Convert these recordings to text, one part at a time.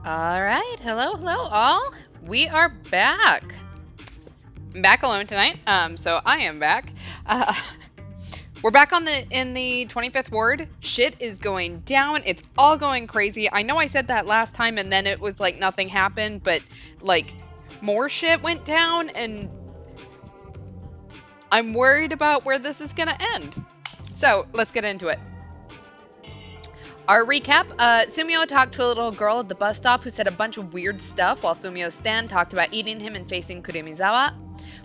All right, hello all. We are back. I'm back alone tonight. So I am back. Uh, we're back in the 25th ward. Shit is going down. It's all going crazy. I know I said that last time, and then it was like nothing happened, but like more shit went down, and I'm worried about where this is gonna end. So let's get into it. Our recap, Sumio talked to a little girl at the bus stop who said a bunch of weird stuff while Sumio's stand talked about eating him and facing Kurumizawa.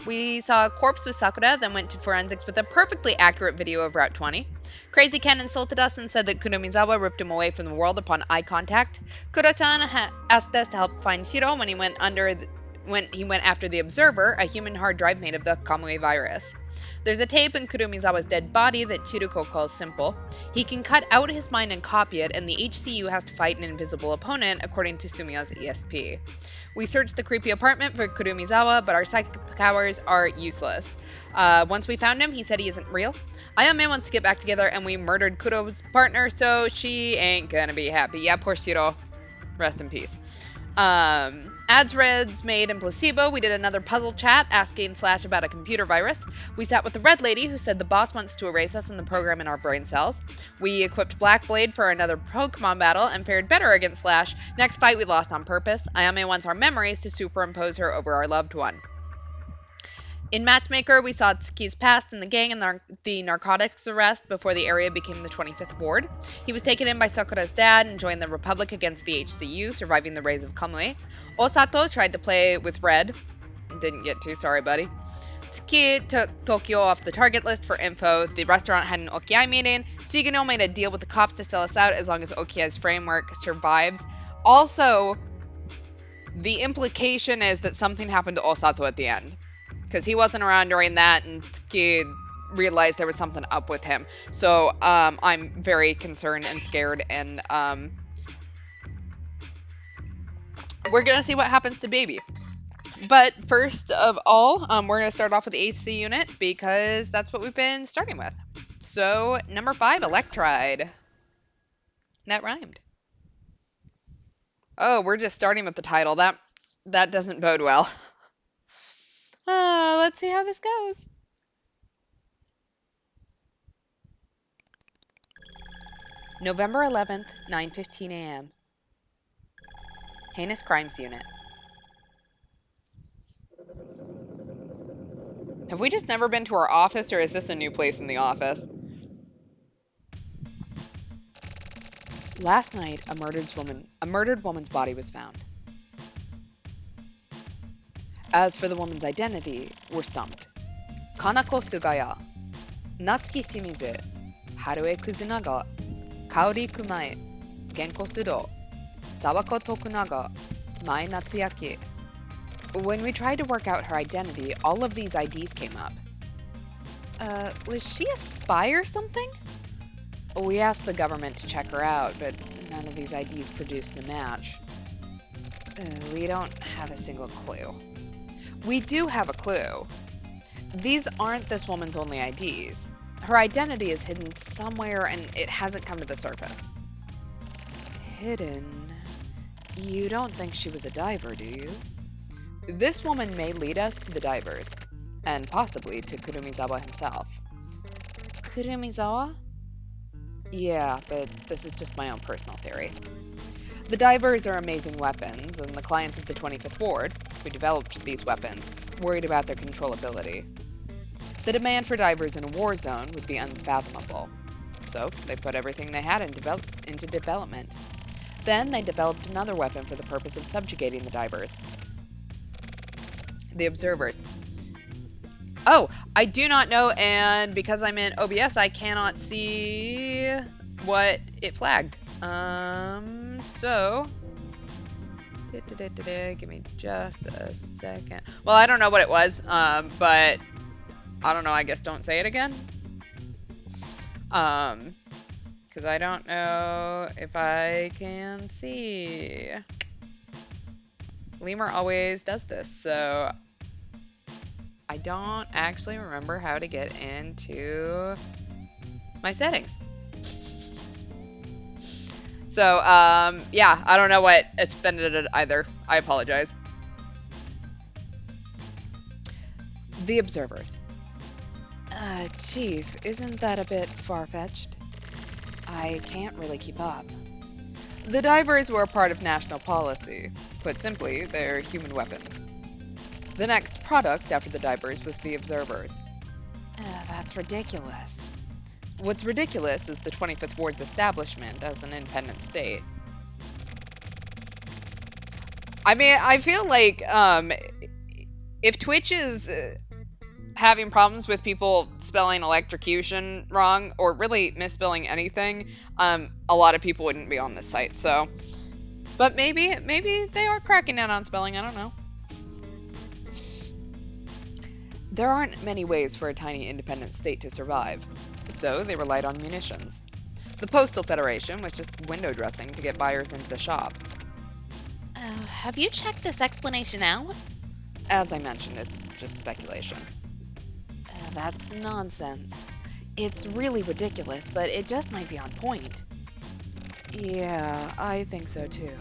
We saw a corpse with Sakura, then went to forensics with a perfectly accurate video of Route 20. Crazy Ken insulted us and said that Kurumizawa ripped him away from the world upon eye contact. Kuro-chan asked us to help find Shiro when he went after the Observer, a human hard drive made of the Kamui virus. There's a tape in Kurumizawa's dead body that Chiruko calls simple. He can cut out his mind and copy it, and the HCU has to fight an invisible opponent, according to Sumio's ESP. We searched the creepy apartment for Kurumizawa, but our psychic powers are useless. Once we found him, he said he isn't real. Ayame wants to get back together, and we murdered Kuro's partner, so she ain't gonna be happy. Yeah, poor Shiro. Rest in peace. Ads, Reds, Made, and Placebo, we did another puzzle chat asking Slash about a computer virus. We sat with the Red Lady who said the boss wants to erase us and the program in our brain cells. We equipped Black Blade for another Pokemon battle and fared better against Slash. Next fight we lost on purpose. Ayame wants our memories to superimpose her over our loved one. In Matchmaker, we saw Tsuki's past in the gang and the narcotics arrest before the area became the 25th ward. He was taken in by Sakura's dad and joined the Republic against the HCU, surviving the raise of Kamui. Osato tried to play with Red. Didn't get to, sorry buddy. Tsuki took Tokyo off the target list for info. The restaurant had an Okiai meeting. Shigeno made a deal with the cops to sell us out as long as Okiai's framework survives. Also, the implication is that something happened to Osato at the end, because he wasn't around during that, and Tsuki realized there was something up with him. So I'm very concerned and scared, and we're going to see what happens to Baby. But first of all, we're going to start off with the AC unit, because that's what we've been starting with. So, number 5, Electride. That rhymed. Oh, we're just starting with the title. That doesn't bode well. Let's see how this goes. November 11th, 9:15 a.m. Heinous Crimes Unit. Have we just never been to our office, or is this a new place in the office? Last night, a murdered woman's body was found. As for the woman's identity, we're stumped. Kanako Sugaya, Natsuki Shimizu, Harue Kuzunaga, Kaori Kumae, Genko Sudo, Sawako Tokunaga, Mai Natsuyaki. When we tried to work out her identity, all of these IDs came up. Was she a spy or something? We asked the government to check her out, but none of these IDs produced a match. We don't have a single clue. We do have a clue. These aren't this woman's only IDs. Her identity is hidden somewhere, and it hasn't come to the surface. Hidden? You don't think she was a diver, do you? This woman may lead us to the divers, and possibly to Kurumizawa himself. Kurumizawa? Yeah, but this is just my own personal theory. The divers are amazing weapons, and the clients of the 25th Ward, who developed these weapons, worried about their controllability. The demand for divers in a war zone would be unfathomable, so they put everything they had into development. Then they developed another weapon for the purpose of subjugating the divers. The Observers. Oh, I do not know, and because I'm in OBS, I cannot see what it flagged. So, give me just a second. Well, I don't know what it was, but I don't know, I guess don't say it again. Because I don't know if I can see. Lemur always does this, so I don't actually remember how to get into my settings. So, yeah, I don't know what offended it either. I apologize. The observers. Chief, isn't that a bit far-fetched? I can't really keep up. The divers were a part of national policy. Put simply, they're human weapons. The next product after the divers was the observers. That's ridiculous. What's ridiculous is the 25th Ward's establishment as an independent state. I mean, I feel like if Twitch is having problems with people spelling electrocution wrong or really misspelling anything, a lot of people wouldn't be on this site. So, but maybe they are cracking down on spelling. I don't know. There aren't many ways for a tiny independent state to survive, so they relied on munitions. The Postal Federation was just window dressing to get buyers into the shop. Have you checked this explanation out? As I mentioned, it's just speculation. That's nonsense. It's really ridiculous, but it just might be on point. Yeah, I think so too.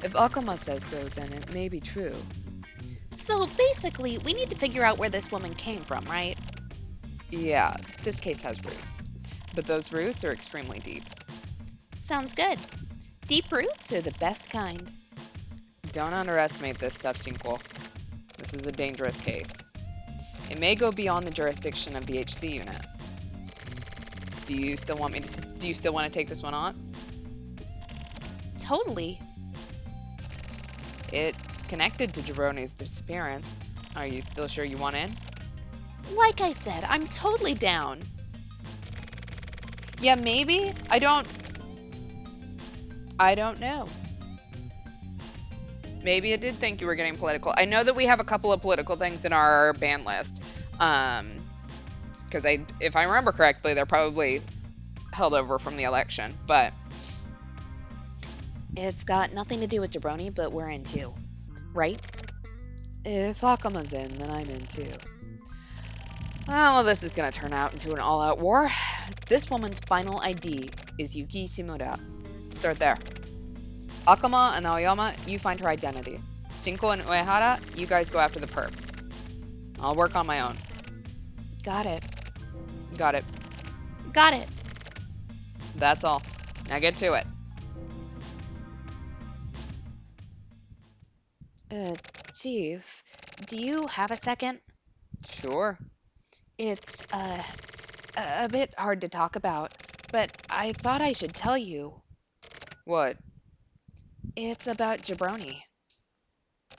If Akama says so, then it may be true. So basically, we need to figure out where this woman came from, right? Yeah, this case has roots. But those roots are extremely deep. Sounds good. Deep roots are the best kind. Don't underestimate this stuff, Shinko. This is a dangerous case. It may go beyond the jurisdiction of the HC unit. Do you still want to take this one on? Totally. It's connected to Jabroni's disappearance. Are you still sure you want in? Like I said, I'm totally down. Yeah, maybe. I don't know. Maybe I did think you were getting political. I know that we have a couple of political things in our ban list. Because if I remember correctly, they're probably held over from the election. But it's got nothing to do with Jabroni, but we're in too. Right? If Akama's in, then I'm in too. Well, this is going to turn out into an all-out war. This woman's final ID is Yuki Shimura. Start there. Akama and Aoyama, you find her identity. Shinko and Uehara, you guys go after the perp. I'll work on my own. Got it. Got it. Got it. That's all. Now get to it. Chief, do you have a second? Sure. It's, a bit hard to talk about, but I thought I should tell you. What? It's about Jabroni.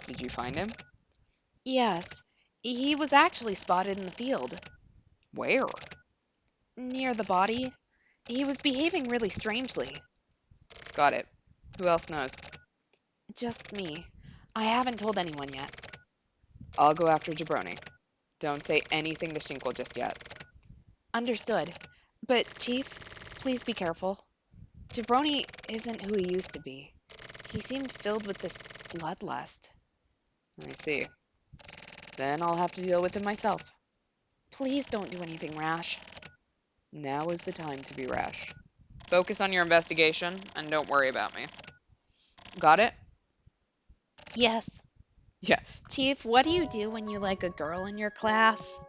Did you find him? Yes. He was actually spotted in the field. Where? Near the body. He was behaving really strangely. Got it. Who else knows? Just me. I haven't told anyone yet. I'll go after Jabroni. Don't say anything to Shinko just yet. Understood. But, Chief, please be careful. Jabroni isn't who he used to be. He seemed filled with this bloodlust. I see. Then I'll have to deal with him myself. Please don't do anything rash. Now is the time to be rash. Focus on your investigation, and don't worry about me. Got it? Yes. Yeah. Chief, what do you do when you like a girl in your class?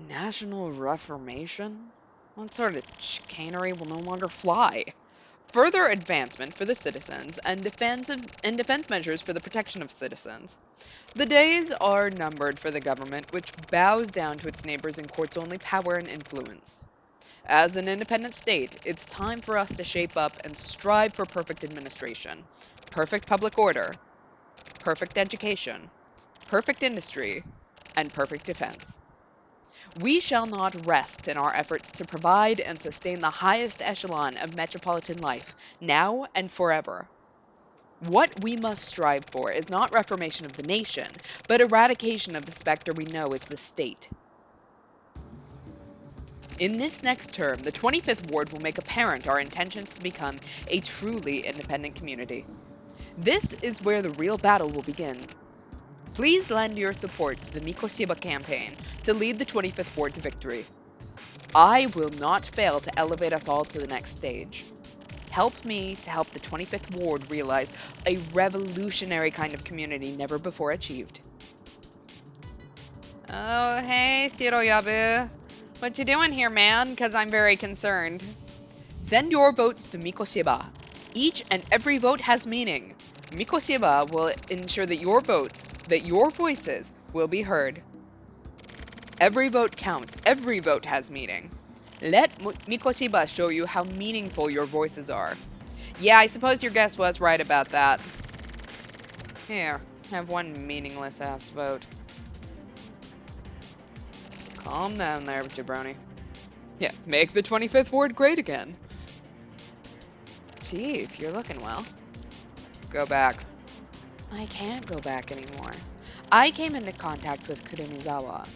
National Reformation? What sort of chicanery will no longer fly? Further advancement for the citizens and defense measures for the protection of citizens. The days are numbered for the government, which bows down to its neighbors in courts only power and influence. As an independent state, it's time for us to shape up and strive for perfect administration, perfect public order, perfect education, perfect industry, and perfect defense. We shall not rest in our efforts to provide and sustain the highest echelon of metropolitan life, now and forever. What we must strive for is not reformation of the nation, but eradication of the specter we know as the state. In this next term, the 25th Ward will make apparent our intentions to become a truly independent community. This is where the real battle will begin. Please lend your support to the Mikoshiba campaign to lead the 25th Ward to victory. I will not fail to elevate us all to the next stage. Help me to help the 25th Ward realize a revolutionary kind of community never before achieved. Oh, hey, Shiroyabu. What you doing here, man? Because I'm very concerned. Send your votes to Mikoshiba. Each and every vote has meaning. Mikoshiba will ensure that your votes, that your voices, will be heard. Every vote counts. Every vote has meaning. Let Mikoshiba show you how meaningful your voices are. Yeah, I suppose your guess was right about that. Here, have one meaningless-ass vote. Calm down there, jabroni. Yeah, make the 25th Ward great again. Chief, you're looking well. Go back. I can't go back anymore. I came into contact with Kurumizawa.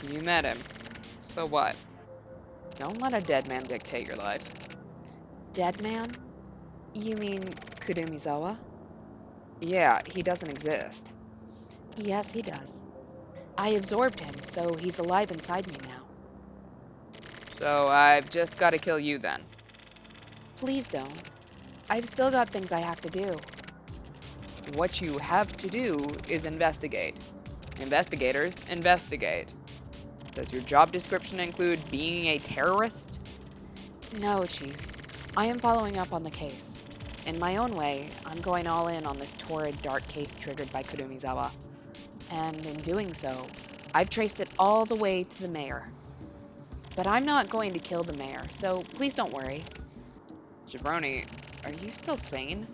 You met him. So what? Don't let a dead man dictate your life. Dead man? You mean Kurumizawa? Yeah, he doesn't exist. Yes, he does. I absorbed him, so he's alive inside me now. So I've just got to kill you then? Please don't. I've still got things I have to do. What you have to do is investigate. Investigators investigate. Does your job description include being a terrorist? No, Chief. I am following up on the case. In my own way, I'm going all in on this torrid, dark case triggered by Kurumizawa. And in doing so, I've traced it all the way to the mayor. But I'm not going to kill the mayor, so please don't worry. Jabroni, are you still sane?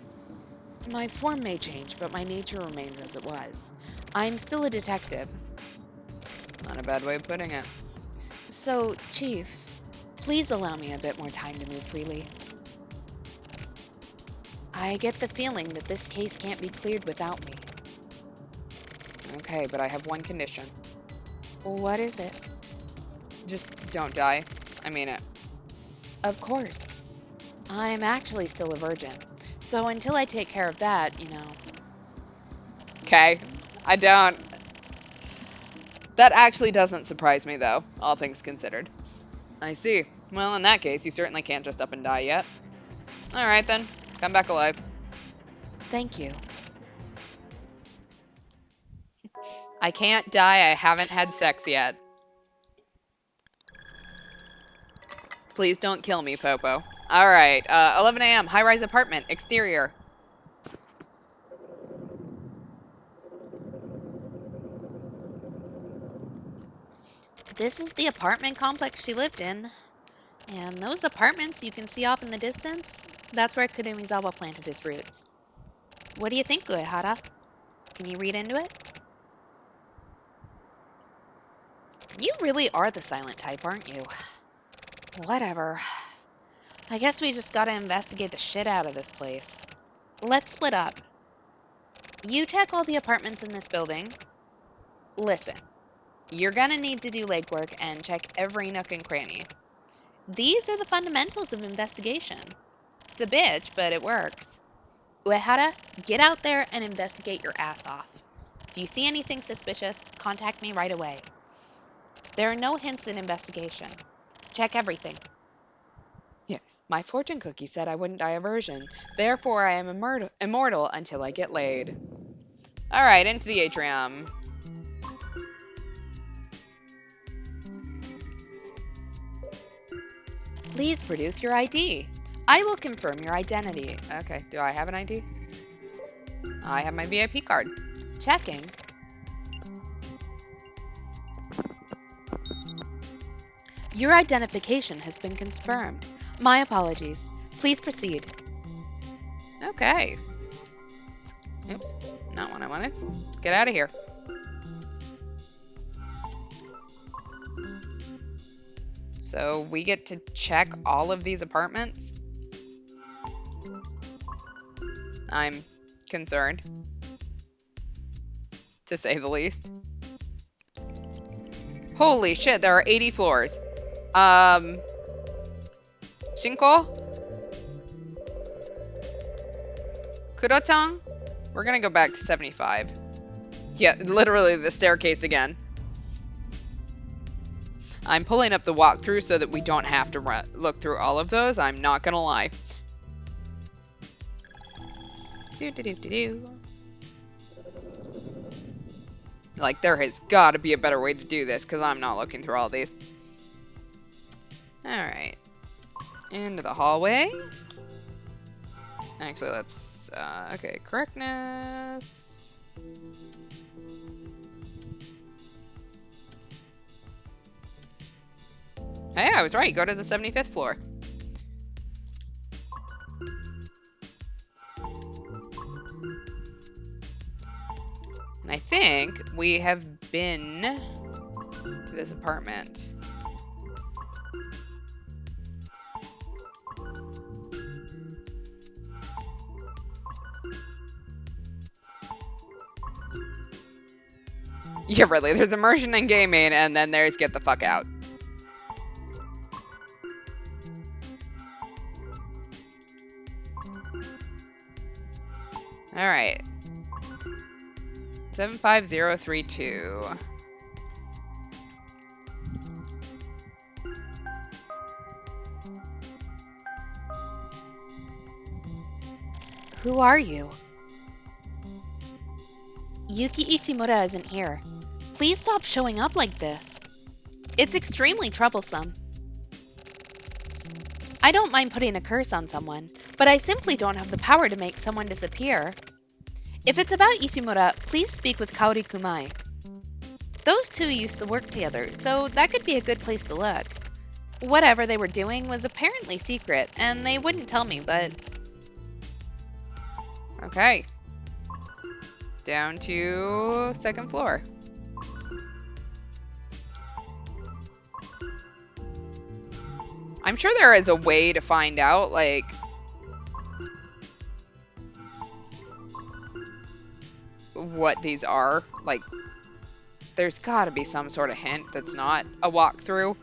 My form may change, but my nature remains as it was. I'm still a detective. Not a bad way of putting it. So, Chief, please allow me a bit more time to move freely. I get the feeling that this case can't be cleared without me. Okay, but I have one condition. What is it? Just don't die. I mean it. Of course. I'm actually still a virgin. So until I take care of that, you know. Okay. I don't. That actually doesn't surprise me, though, all things considered. I see. Well, in that case, you certainly can't just up and die yet. Alright then. Come back alive. Thank you. I can't die. I haven't had sex yet. Please don't kill me, Popo. Alright, 11 a.m. High-rise apartment. Exterior. This is the apartment complex she lived in. And those apartments you can see off in the distance, that's where Kurumizawa planted his roots. What do you think, Uehara? Can you read into it? You really are the silent type, aren't you? Whatever. I guess we just gotta investigate the shit out of this place. Let's split up. You check all the apartments in this building. Listen, you're gonna need to do legwork and check every nook and cranny. These are the fundamentals of investigation. It's a bitch, but it works. Uehara, get out there and investigate your ass off. If you see anything suspicious, contact me right away. There are no hints in investigation. Check everything. Yeah, my fortune cookie said I wouldn't die of virgin. Therefore, I am immortal until I get laid. Alright, into the atrium. Please produce your ID. I will confirm your identity. Okay, do I have an ID? I have my VIP card. Checking. Your identification has been confirmed. My apologies. Please proceed. Okay. Oops, not what I wanted. Let's get out of here. So we get to check all of these apartments? I'm concerned, to say the least. Holy shit, there are 80 floors. Shinko? Kuro-chan? We're gonna go back to 75. Yeah, literally the staircase again. I'm pulling up the walkthrough so that we don't have to look through all of those. I'm not gonna lie. Like, there has got to be a better way to do this, because I'm not looking through all these. Alright. Into the hallway. Actually, let's... okay, correctness. Hey, I was right. Go to the 75th floor. And I think we have been to this apartment. Yeah, really. There's immersion in gaming, and then there's get the fuck out. Alright. 75032. Who are you? Yuki Ishimura isn't here. Please stop showing up like this. It's extremely troublesome. I don't mind putting a curse on someone, but I simply don't have the power to make someone disappear. If it's about Ishimura, please speak with Kaori Kumai. Those two used to work together, so that could be a good place to look. Whatever they were doing was apparently secret, and they wouldn't tell me, but... Okay. Down to 2nd floor. I'm sure there is a way to find out, like... what these are. Like, there's gotta be some sort of hint that's not a walkthrough.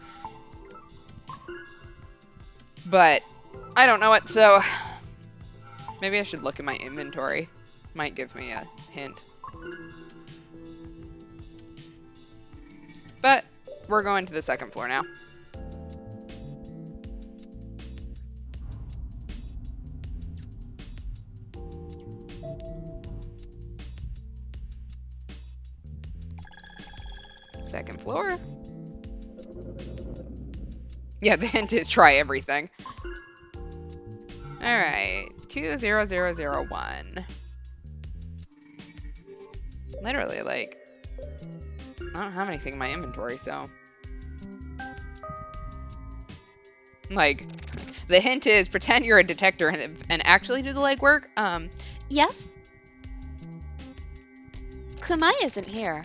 But I don't know it, so maybe I should look at my inventory. Might give me a hint. But we're going to the 2nd floor now. Second floor. Yeah, the hint is try everything. Alright, 20001. Literally, like, I don't have anything in my inventory, so. Like, the hint is pretend you're a detector and actually do the legwork. Yes? Kumai isn't here.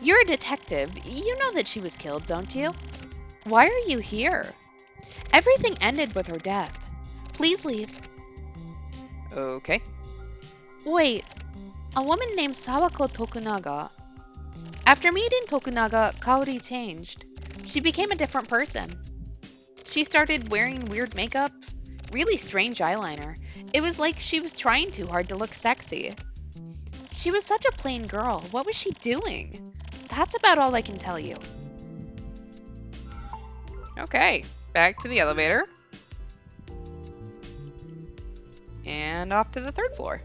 You're a detective. You know that she was killed, don't you? Why are you here? Everything ended with her death. Please leave. Okay. Wait. A woman named Sawako Tokunaga. After meeting Tokunaga, Kaori changed. She became a different person. She started wearing weird makeup, really strange eyeliner. It was like she was trying too hard to look sexy. She was such a plain girl. What was she doing? That's about all I can tell you. Okay, back to the elevator. And off to the 3rd floor.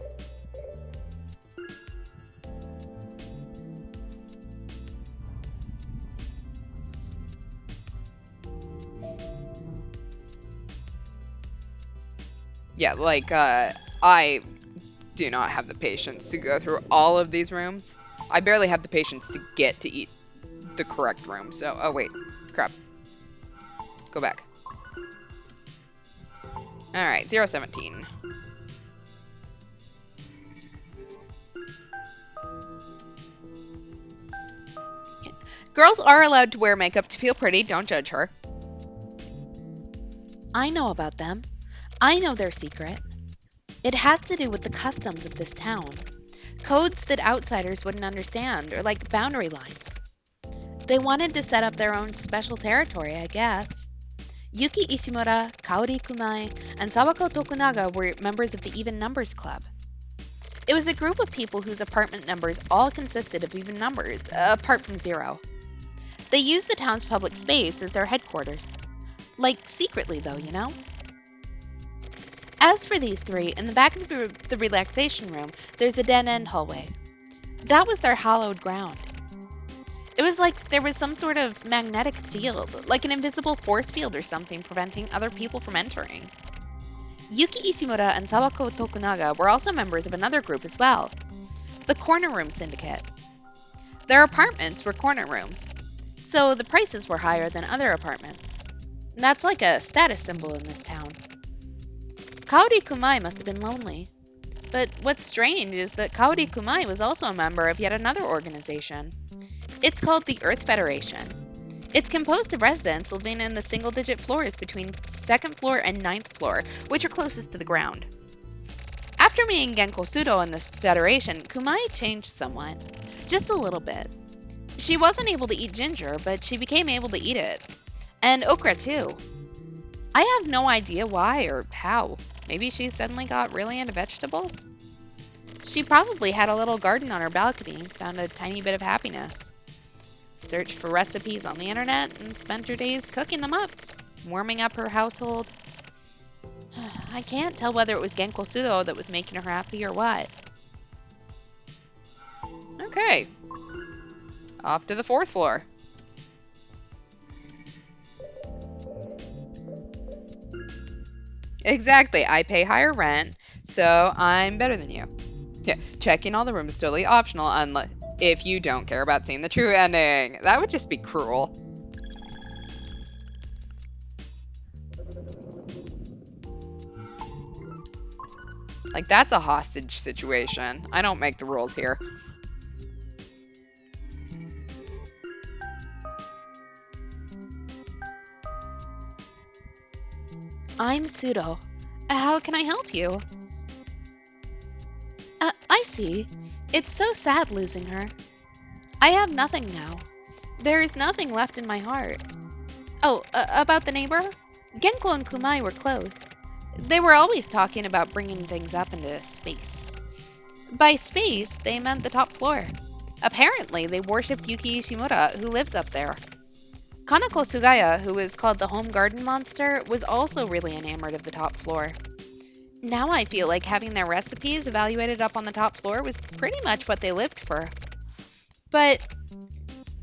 Yeah, like, I do not have the patience to go through all of these rooms. I barely have the patience to get to eat the correct room, so... Oh, wait. Crap. Go back. Alright, 017. Girls are allowed to wear makeup to feel pretty. Don't judge her. I know about them. I know their secret. It has to do with the customs of this town. Codes that outsiders wouldn't understand, or like boundary lines. They wanted to set up their own special territory, I guess. Yuki Ishimura, Kaori Kumai, and Sawako Tokunaga were members of the Even Numbers Club. It was a group of people whose apartment numbers all consisted of even numbers, apart from 0. They used the town's public space as their headquarters. Like, secretly, though, you know? As for these 3, in the back of the relaxation room, there's a dead-end hallway. That was their hallowed ground. It was like there was some sort of magnetic field, like an invisible force field or something preventing other people from entering. Yuki Ishimura and Sawako Tokunaga were also members of another group as well, the Corner Room Syndicate. Their apartments were corner rooms, so the prices were higher than other apartments. That's like a status symbol in this town. Kaori Kumai must have been lonely. But what's strange is that Kaori Kumai was also a member of yet another organization. It's called the Earth Federation. It's composed of residents living in the single-digit floors between 2nd floor and 9th floor, which are closest to the ground. After meeting Genko Sudo in the Federation, Kumai changed somewhat. Just a little bit. She wasn't able to eat ginger, but she became able to eat it. And okra, too. I have no idea why or how. Maybe she suddenly got really into vegetables? She probably had a little garden on her balcony, found a tiny bit of happiness. Searched for recipes on the internet and spent her days cooking them up, warming up her household. I can't tell whether it was Genko Sudo that was making her happy or what. Okay. Off to the 4th floor. Exactly. I pay higher rent, so I'm better than you. Yeah, checking all the rooms is totally optional unless if you don't care about seeing the true ending. That would just be cruel. Like, that's a hostage situation. I don't make the rules here. I'm Sudo. How can I help you? I see. It's so sad losing her. I have nothing now. There is nothing left in my heart. Oh, about the neighbor? Genko and Kumai were close. They were always talking about bringing things up into space. By space, they meant the top floor. Apparently, they worshipped Yuki Ishimura, who lives up there. Kanako Sugaya, who is called the Home Garden Monster, was also really enamored of the top floor. Now I feel like having their recipes evaluated up on the top floor was pretty much what they lived for. But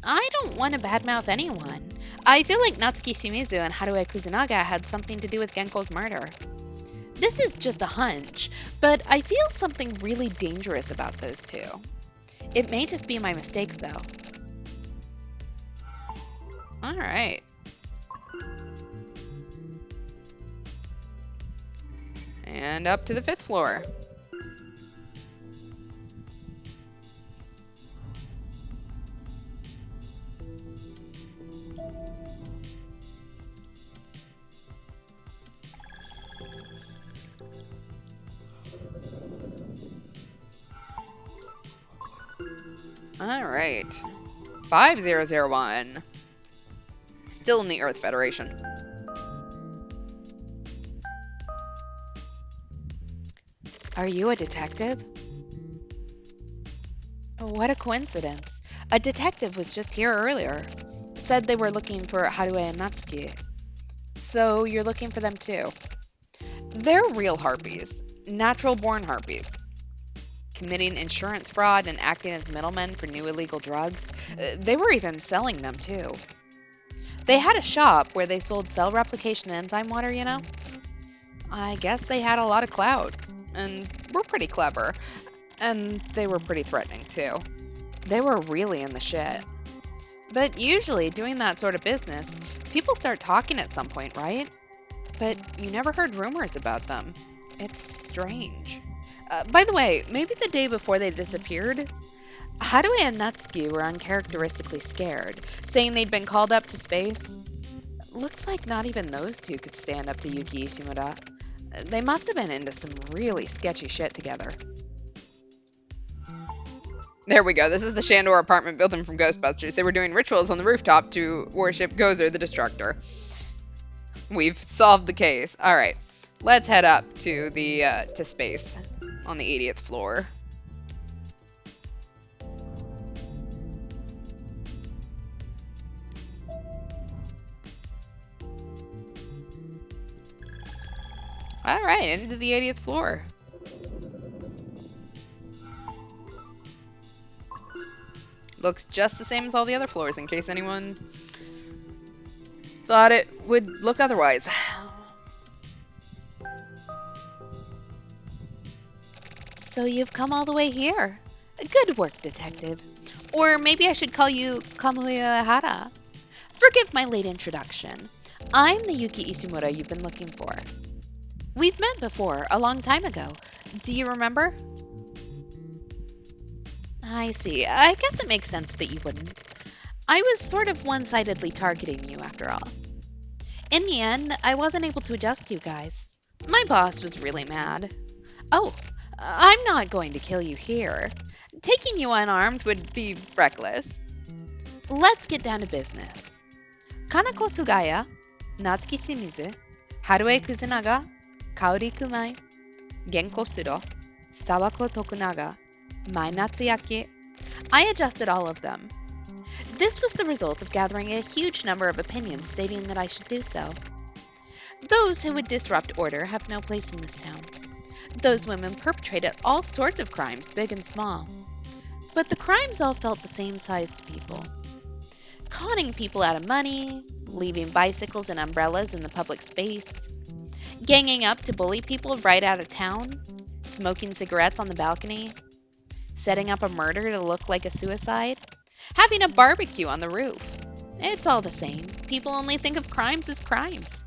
I don't want to badmouth anyone. I feel like Natsuki Shimizu and Haruo Kuzunaga had something to do with Genko's murder. This is just a hunch, but I feel something really dangerous about those two. It may just be my mistake, though. Alright. And up to the 5th floor. Alright. 5001. Still in the Earth Federation. Are you a detective? What a coincidence. A detective was just here earlier. Said they were looking for Haruo and Natsuki. So you're looking for them too? They're real harpies. Natural-born harpies. Committing insurance fraud and acting as middlemen for new illegal drugs. They were even selling them too. They had a shop where they sold cell replication enzyme water, you know? I guess they had a lot of clout. And were pretty clever. And they were pretty threatening, too. They were really in the shit. But usually, doing that sort of business, people start talking at some point, right? But you never heard rumors about them. It's strange. By the way, maybe the day before they disappeared, Haruo and Natsuki were uncharacteristically scared, saying they'd been called up to space. Looks like not even those two could stand up to Yuki Ishimura. They must have been into some really sketchy shit together. There we go. This is the Shandor apartment building from Ghostbusters. They were doing rituals on the rooftop to worship Gozer the Destructor. We've solved the case. All right. Let's head up to the to space on the 80th floor. Alright, into the 80th floor. Looks just the same as all the other floors, in case anyone thought it would look otherwise. So you've come all the way here. Good work, detective. Or maybe I should call you Kamui Uehara. Forgive my late introduction. I'm the Yuki Ishimura you've been looking for. We've met before, a long time ago. Do you remember? I see. I guess it makes sense that you wouldn't. I was sort of one-sidedly targeting you, after all. In the end, I wasn't able to adjust you guys. My boss was really mad. Oh, I'm not going to kill you here. Taking you unarmed would be reckless. Let's get down to business. Kanako Sugaya, Natsuki Shimizu, Harue Kuzunaga, Kaori Kumai, Genko Suro, Sawako Tokunaga, Mai Natsuyaki. I adjusted all of them. This was the result of gathering a huge number of opinions stating that I should do so. Those who would disrupt order have no place in this town. Those women perpetrated all sorts of crimes, big and small. But the crimes all felt the same size to people. Conning people out of money, leaving bicycles and umbrellas in the public space, ganging up to bully people right out of town, smoking cigarettes on the balcony, setting up a murder to look like a suicide, having a barbecue on the roof. It's all the same. People only think of crimes as crimes.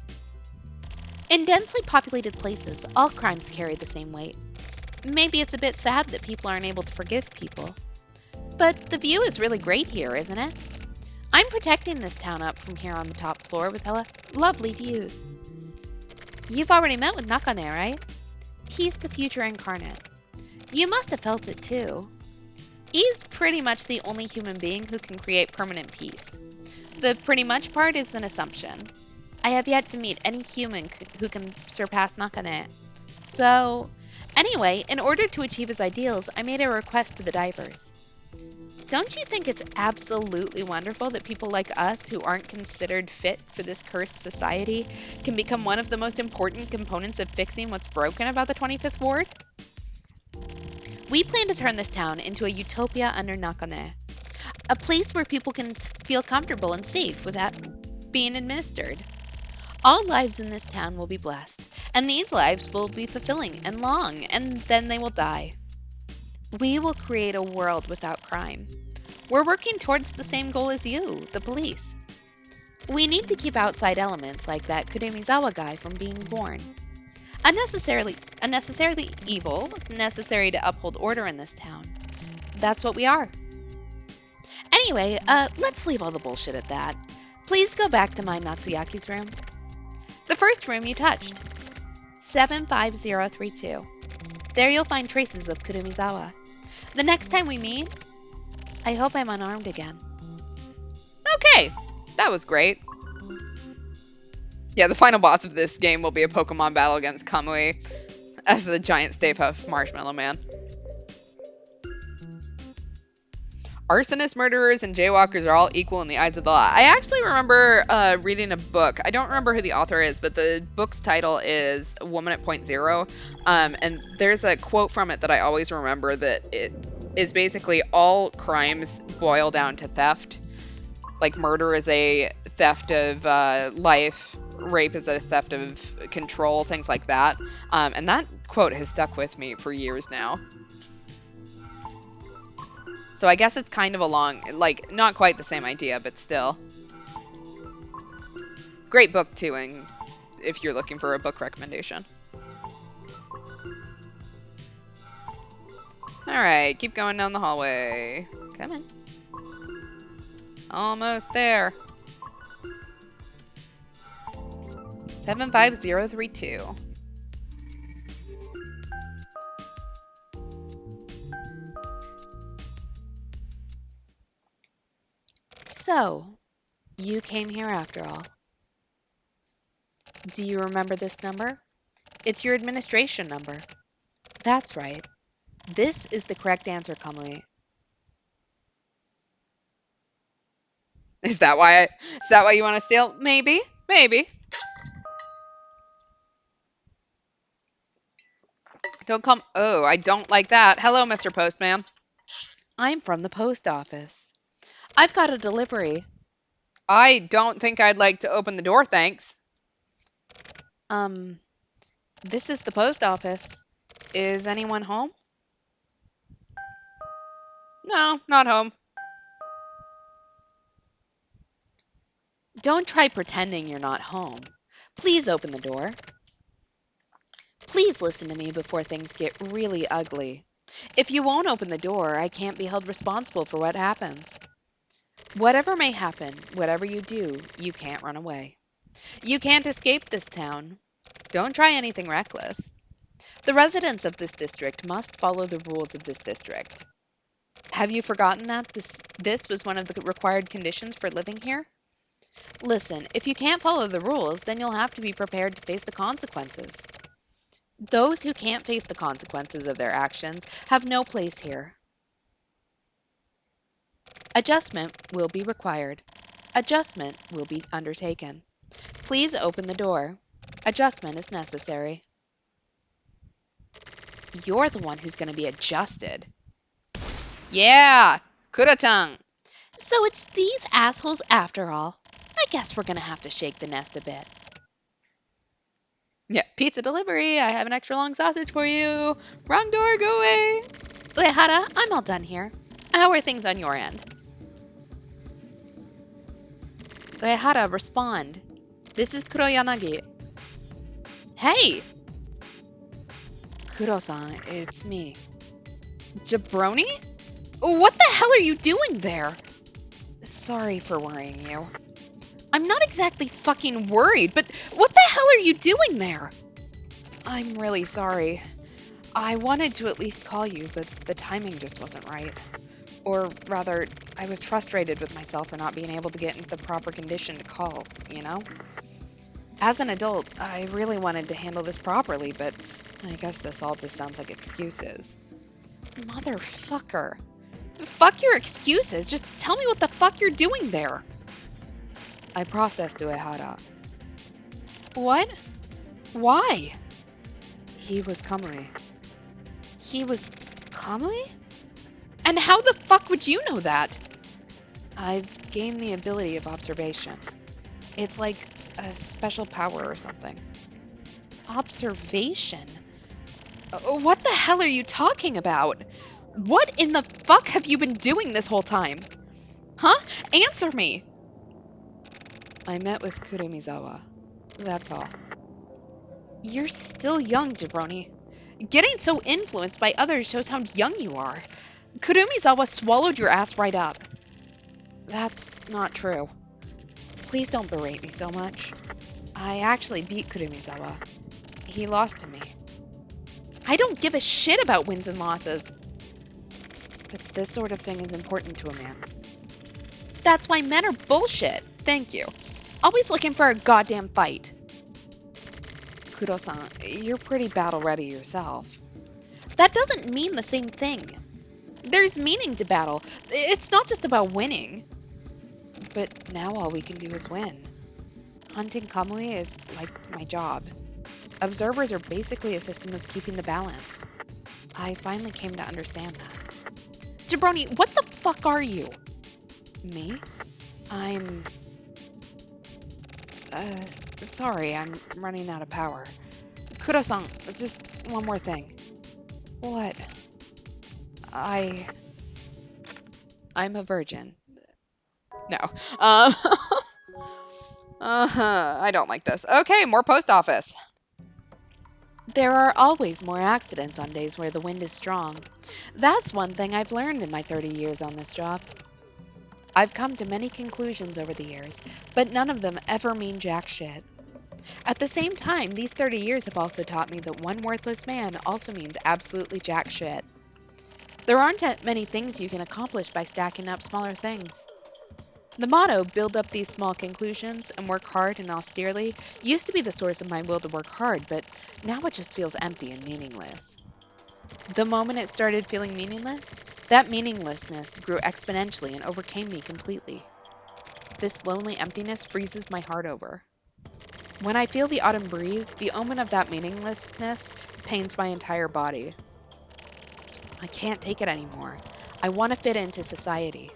In densely populated places, all crimes carry the same weight. Maybe it's a bit sad that people aren't able to forgive people. But the view is really great here, isn't it? I'm protecting this town up from here on the top floor with lovely views. You've already met with Nakane, right? He's the future incarnate. You must have felt it too. He's pretty much the only human being who can create permanent peace. The pretty much part is an assumption. I have yet to meet any human who can surpass Nakane. So, anyway, in order to achieve his ideals, I made a request to the divers. Don't you think it's absolutely wonderful that people like us who aren't considered fit for this cursed society can become one of the most important components of fixing what's broken about the 25th Ward? We plan to turn this town into a utopia under Nakane. A place where people can feel comfortable and safe without being administered. All lives in this town will be blessed, and these lives will be fulfilling and long, and then they will die. We will create a world without crime. We're working towards the same goal as you, the police. We need to keep outside elements like that Kuremizawa guy from being born. Unnecessarily evil, necessary to uphold order in this town. That's what we are. Anyway, let's leave all the bullshit at that. Please go back to my Natsuyaki's room. The first room you touched. 75032. There you'll find traces of Kurumizawa. The next time we meet, I hope I'm unarmed again. Okay, that was great. Yeah, the final boss of this game will be a Pokemon battle against Kamui as the giant Stay Puft Marshmallow Man. Arsonists, murderers, and jaywalkers are all equal in the eyes of the law. I actually remember reading a book. I don't remember who the author is, but the book's title is Woman at Point Zero. And there's a quote from it that I always remember that it is basically all crimes boil down to theft. Like murder is a theft of life, rape is a theft of control, things like that. And that quote has stuck with me for years now. So I guess it's kind of along, like, not quite the same idea, but still. Great book, too, and if you're looking for a book recommendation. Alright, keep going down the hallway. Come in. Almost there. 75032. So, you came here after all. Do you remember this number? It's your administration number. That's right. This is the correct answer, Kamui. Is that why you want to steal? Maybe. Maybe. Don't come. Oh, I don't like that. Hello, Mr. Postman. I'm from the post office. I've got a delivery. I don't think I'd like to open the door, thanks. Um, this is the post office. Is anyone home? No, not home. Don't try pretending you're not home. Please open the door. Please listen to me before things get really ugly. If you won't open the door, I can't be held responsible for what happens. Whatever may happen, whatever you do, you can't run away. You can't escape this town. Don't try anything reckless. The residents of this district must follow the rules of this district. Have you forgotten that this was one of the required conditions for living here? Listen, if you can't follow the rules, then you'll have to be prepared to face the consequences. Those who can't face the consequences of their actions have no place here. Adjustment will be required. Adjustment will be undertaken. Please open the door. Adjustment is necessary. You're the one who's going to be adjusted. Yeah, Kuratang. So it's these assholes after all. I guess we're going to have to shake the nest a bit. Yeah, pizza delivery. I have an extra long sausage for you. Wrong door, go away. Uehara, I'm all done here. How are things on your end? Uehara, respond. This is Kuroyanagi. Hey! Kuro-san, it's me. Jabroni? What the hell are you doing there? Sorry for worrying you. I'm not exactly fucking worried, but what the hell are you doing there? I'm really sorry. I wanted to at least call you, but the timing just wasn't right. Or rather, I was frustrated with myself for not being able to get into the proper condition to call, you know? As an adult, I really wanted to handle this properly, but I guess this all just sounds like excuses. Motherfucker. Fuck your excuses. Just tell me what the fuck you're doing there. I processed Uehara. What? Why? He was Kamui. He was Kamui? And how the fuck would you know that? I've gained the ability of observation. It's like a special power or something. Observation? What the hell are you talking about? What in the fuck have you been doing this whole time? Huh? Answer me! I met with Kurumizawa. That's all. You're still young, Jabroni. Getting so influenced by others shows how young you are. Kurumizawa swallowed your ass right up. That's not true. Please don't berate me so much. I actually beat Kurumizawa. He lost to me. I don't give a shit about wins and losses. But this sort of thing is important to a man. That's why men are bullshit. Thank you. Always looking for a goddamn fight. Kuro-san, you're pretty battle-ready yourself. That doesn't mean the same thing. There's meaning to battle. It's not just about winning. But now all we can do is win. Hunting Kamui is like my job. Observers are basically a system of keeping the balance. I finally came to understand that. Jabroni, what the fuck are you? Me? I'm... sorry, I'm running out of power. Kuro-san, just one more thing. What? I'm a virgin. No. I don't like this. Okay, more post office. There are always more accidents on days where the wind is strong. That's one thing I've learned in my 30 years on this job. I've come to many conclusions over the years, but none of them ever mean jack shit. At the same time, these 30 years have also taught me that one worthless man also means absolutely jack shit. There aren't many things you can accomplish by stacking up smaller things. The motto, build up these small conclusions and work hard and austerely, used to be the source of my will to work hard, but now it just feels empty and meaningless. The moment it started feeling meaningless, that meaninglessness grew exponentially and overcame me completely. This lonely emptiness freezes my heart over. When I feel the autumn breeze, the omen of that meaninglessness pains my entire body. I can't take it anymore. I want to fit into society.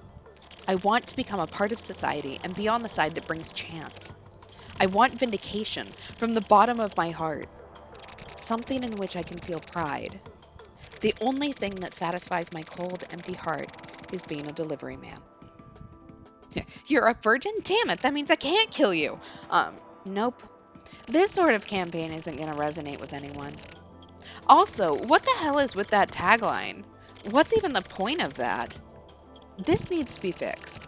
I want to become a part of society and be on the side that brings chance. I want vindication from the bottom of my heart. Something in which I can feel pride. The only thing that satisfies my cold, empty heart is being a delivery man. You're a virgin? Damn it, that means I can't kill you. Nope. This sort of campaign isn't going to resonate with anyone. Also, what the hell is with that tagline? What's even the point of that? This needs to be fixed.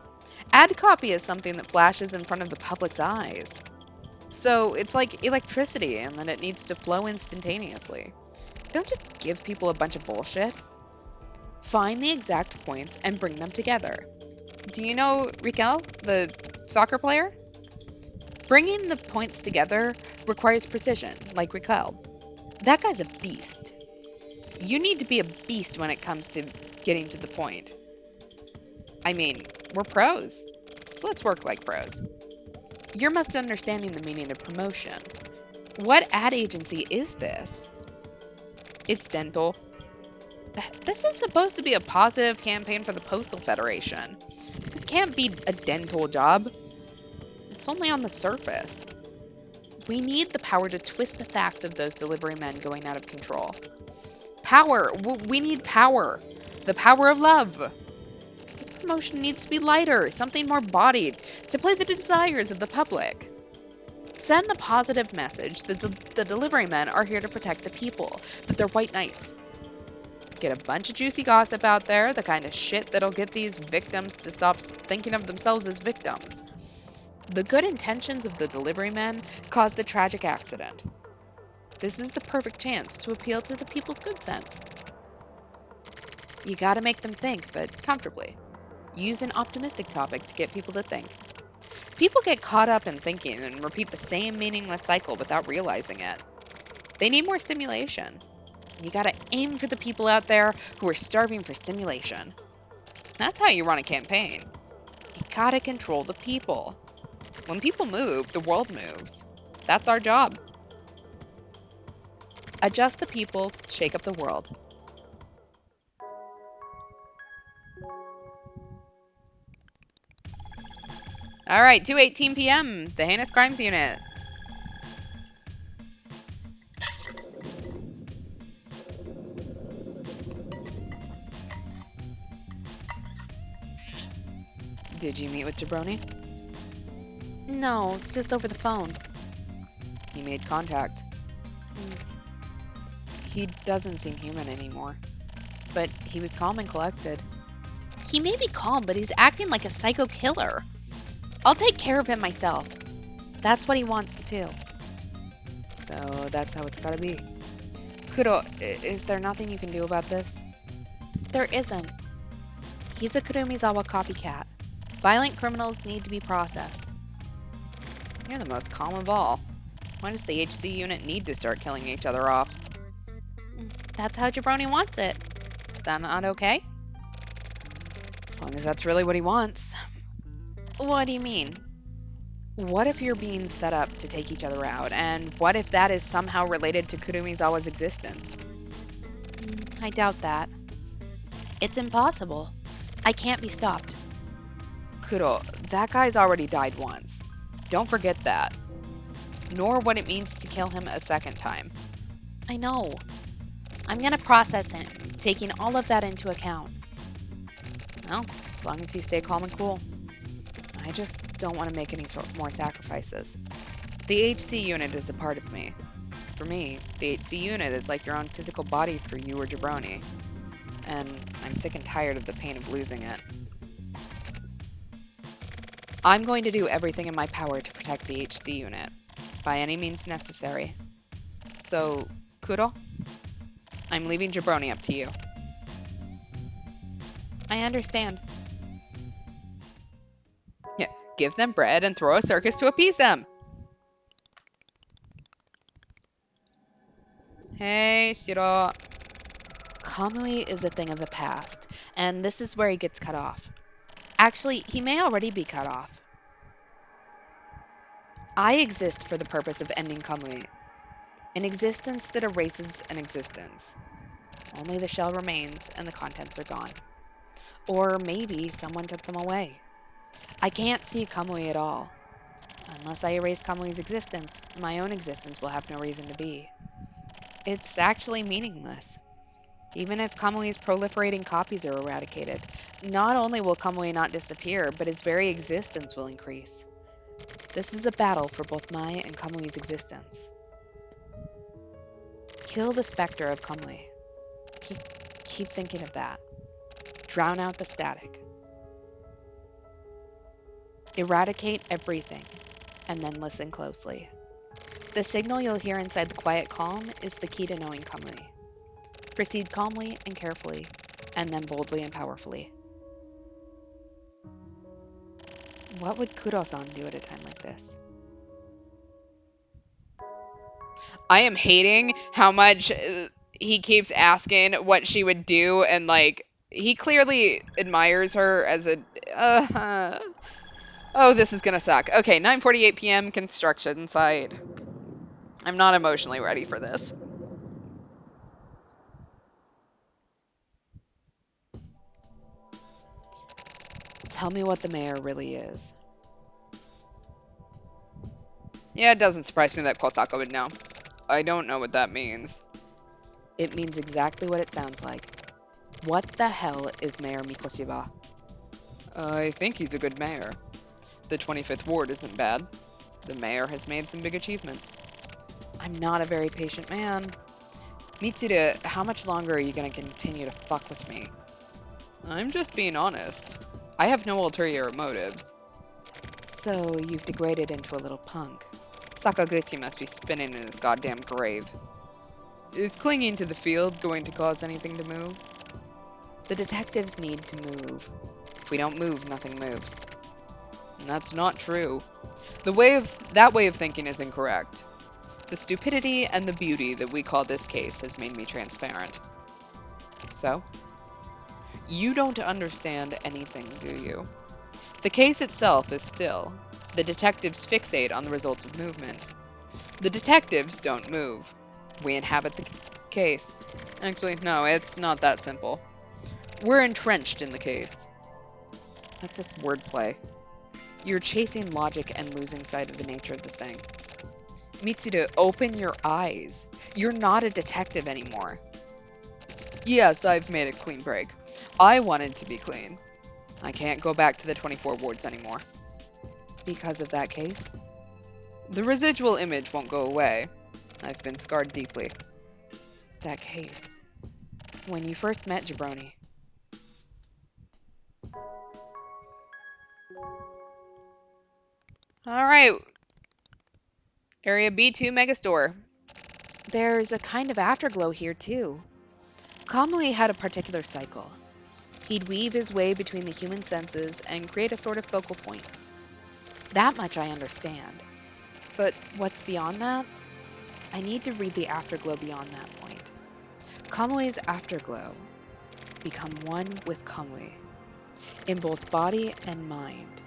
Ad copy is something that flashes in front of the public's eyes. So it's like electricity and that it needs to flow instantaneously. Don't just give people a bunch of bullshit. Find the exact points and bring them together. Do you know Riquel, the soccer player? Bringing the points together requires precision, like Riquel. That guy's a beast. You need to be a beast when it comes to getting to the point. I mean, we're pros, so let's work like pros. You're misunderstanding the meaning of promotion. What ad agency is this? It's dental. This is supposed to be a positive campaign for the Postal Federation. This can't be a dental job. It's only on the surface. We need the power to twist the facts of those delivery men going out of control. Power! We need power! The power of love! This promotion needs to be lighter, something more bodied, to play the desires of the public. Send the positive message that the delivery men are here to protect the people, that they're white knights. Get a bunch of juicy gossip out there, the kind of shit that'll get these victims to stop thinking of themselves as victims. The good intentions of the delivery men caused a tragic accident. This is the perfect chance to appeal to the people's good sense. You gotta make them think, but comfortably. Use an optimistic topic to get people to think. People get caught up in thinking and repeat the same meaningless cycle without realizing it. They need more stimulation. You gotta aim for the people out there who are starving for stimulation. That's how you run a campaign. You gotta control the people. When people move, the world moves. That's our job. Adjust the people, shake up the world. All right, 2:18 p.m., the Heinous Crimes Unit. Did you meet with Jabroni? No, just over the phone. He made contact. He doesn't seem human anymore. But he was calm and collected. He may be calm, but he's acting like a psycho killer. I'll take care of him myself. That's what he wants too. So that's how it's gotta be. Kuro, is there nothing you can do about this? There isn't. He's a Kurumizawa copycat. Violent criminals need to be processed. You're the most calm of all. Why does the HC unit need to start killing each other off? That's how Jabroni wants it. Is that not okay? As long as that's really what he wants. What do you mean? What if you're being set up to take each other out, and what if that is somehow related to Kurumizawa's existence? I doubt that. It's impossible. I can't be stopped. Kuro, that guy's already died once. Don't forget that. Nor what it means to kill him a second time. I know. I'm gonna process him, taking all of that into account. Well, as long as you stay calm and cool. I just don't want to make any more sacrifices. The HC unit is a part of me. For me, the HC unit is like your own physical body for you or Jabroni. And I'm sick and tired of the pain of losing it. I'm going to do everything in my power to protect the HC unit, by any means necessary. So, Kuro, I'm leaving Jabroni up to you. I understand. Yeah, give them bread and throw a circus to appease them. Hey, Shiro. Kamui is a thing of the past, and this is where he gets cut off. Actually, he may already be cut off. I exist for the purpose of ending Kamui. An existence that erases an existence. Only the shell remains and the contents are gone. Or maybe someone took them away. I can't see Kamui at all. Unless I erase Kamui's existence, my own existence will have no reason to be. It's actually meaningless. Even if Kamui's proliferating copies are eradicated, not only will Kamui not disappear, but his very existence will increase. This is a battle for both my and Kamui's existence. Kill the specter of Kamui. Just keep thinking of that. Drown out the static. Eradicate everything, and then listen closely. The signal you'll hear inside the quiet calm is the key to knowing Kamui. Proceed calmly and carefully, and then boldly and powerfully. What would Kuro-san do at a time like this? I am hating how much he keeps asking what she would do, and like, he clearly admires her as a... oh, this is gonna suck. Okay, 9:48 p.m. construction site. I'm not emotionally ready for this. Tell me what the mayor really is. Yeah, it doesn't surprise me that Kosako would know. I don't know what that means. It means exactly what it sounds like. What the hell is Mayor Mikoshiba? I think he's a good mayor. The 25th ward isn't bad. The mayor has made some big achievements. I'm not a very patient man. Mitsuru, how much longer are you gonna continue to fuck with me? I'm just being honest. I have no ulterior motives. So you've degraded into a little punk. Sakaguchi must be spinning in his goddamn grave. Is clinging to the field going to cause anything to move? The detectives need to move. If we don't move, nothing moves. And that's not true. That way of thinking is incorrect. The stupidity and the beauty that we call this case has made me transparent. So? You don't understand anything, do you? The case itself is still. The detectives fixate on the results of movement. The detectives don't move. We inhabit the case. Actually, no, it's not that simple. We're entrenched in the case. That's just wordplay. You're chasing logic and losing sight of the nature of the thing. Mitsuru, open your eyes. You're not a detective anymore. Yes, I've made a clean break. I wanted to be clean. I can't go back to the 24 wards anymore. Because of that case? The residual image won't go away. I've been scarred deeply. That case. When you first met Jabroni. Alright. Area B2 Megastore. There's a kind of afterglow here too. Kamui had a particular cycle. He'd weave his way between the human senses and create a sort of focal point. That much I understand. But what's beyond that? I need to read the afterglow beyond that point. Kamui's afterglow. Become one with Kamui. In both body and mind.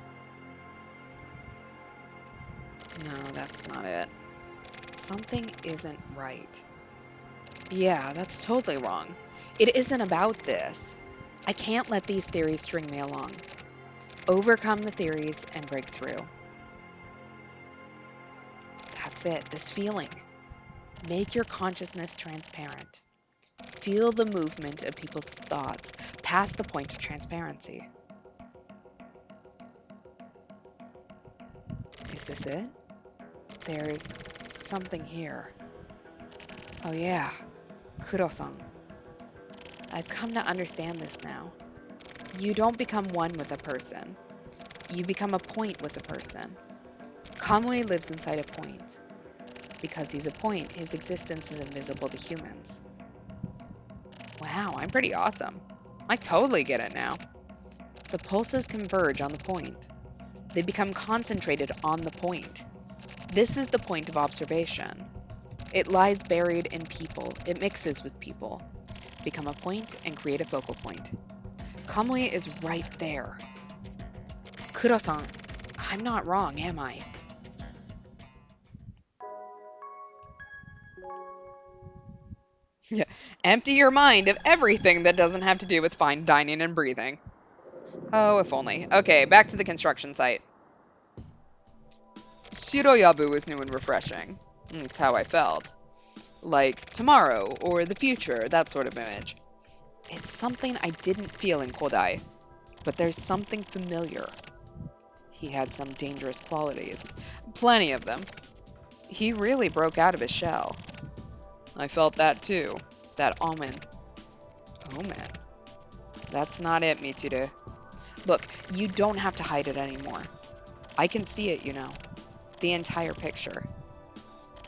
No, that's not it. Something isn't right. Yeah, that's totally wrong. It isn't about this. I can't let these theories string me along. Overcome the theories and break through. That's it, this feeling. Make your consciousness transparent. Feel the movement of people's thoughts past the point of transparency. Is this it? There's something here. Oh yeah, Kuro-san. I've come to understand this now. You don't become one with a person. You become a point with a person. Kamui lives inside a point. Because he's a point, his existence is invisible to humans. Wow, I'm pretty awesome. I totally get it now. The pulses converge on the point. They become concentrated on the point. This is the point of observation. It lies buried in people. It mixes with people. Become a point and create a focal point. Kamui is right there. Kuro-san, I'm not wrong, am I? Yeah. Empty your mind of everything that doesn't have to do with fine dining and breathing. Oh, if only. Okay, back to the construction site. Shiroyabu was new and refreshing. That's how I felt. Like tomorrow or the future, that sort of image. It's something I didn't feel in Kodai, but there's something familiar. He had some dangerous qualities. Plenty of them. He really broke out of his shell. I felt that too. That omen. Omen? That's not it, Mitsuru. Look, you don't have to hide it anymore. I can see it, you know. The entire picture.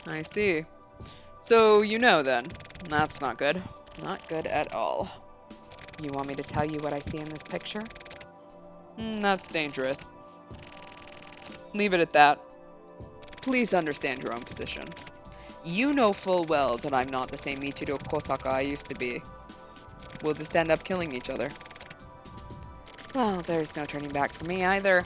I see. So you know then. That's not good. Not good at all. You want me to tell you what I see in this picture? That's dangerous. Leave it at that. Please understand your own position. You know full well that I'm not the same Michiru Kosaka I used to be. We'll just end up killing each other. Well, there's no turning back for me either.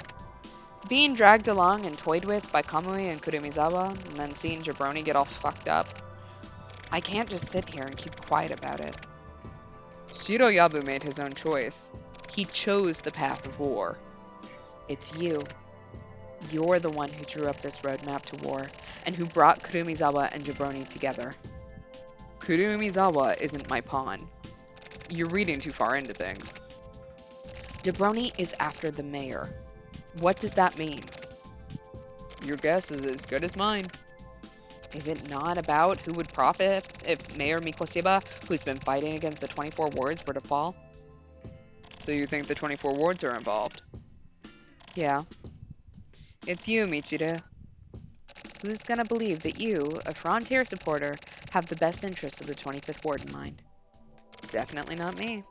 Being dragged along and toyed with by Kamui and Kurumizawa, and then seeing Jabroni get all fucked up. I can't just sit here and keep quiet about it. Shiroyabu made his own choice. He chose the path of war. It's you. You're the one who drew up this roadmap to war, and who brought Kurumizawa and Jabroni together. Kurumizawa isn't my pawn. You're reading too far into things. Jabroni is after the mayor. What does that mean? Your guess is as good as mine. Is it not about who would profit if Mayor Mikoshiba, who's been fighting against the 24 wards, were to fall? So you think the 24 wards are involved? Yeah. It's you, Michiru. Who's gonna believe that you, a Frontier supporter, have the best interests of the 25th ward in mind? Definitely not me.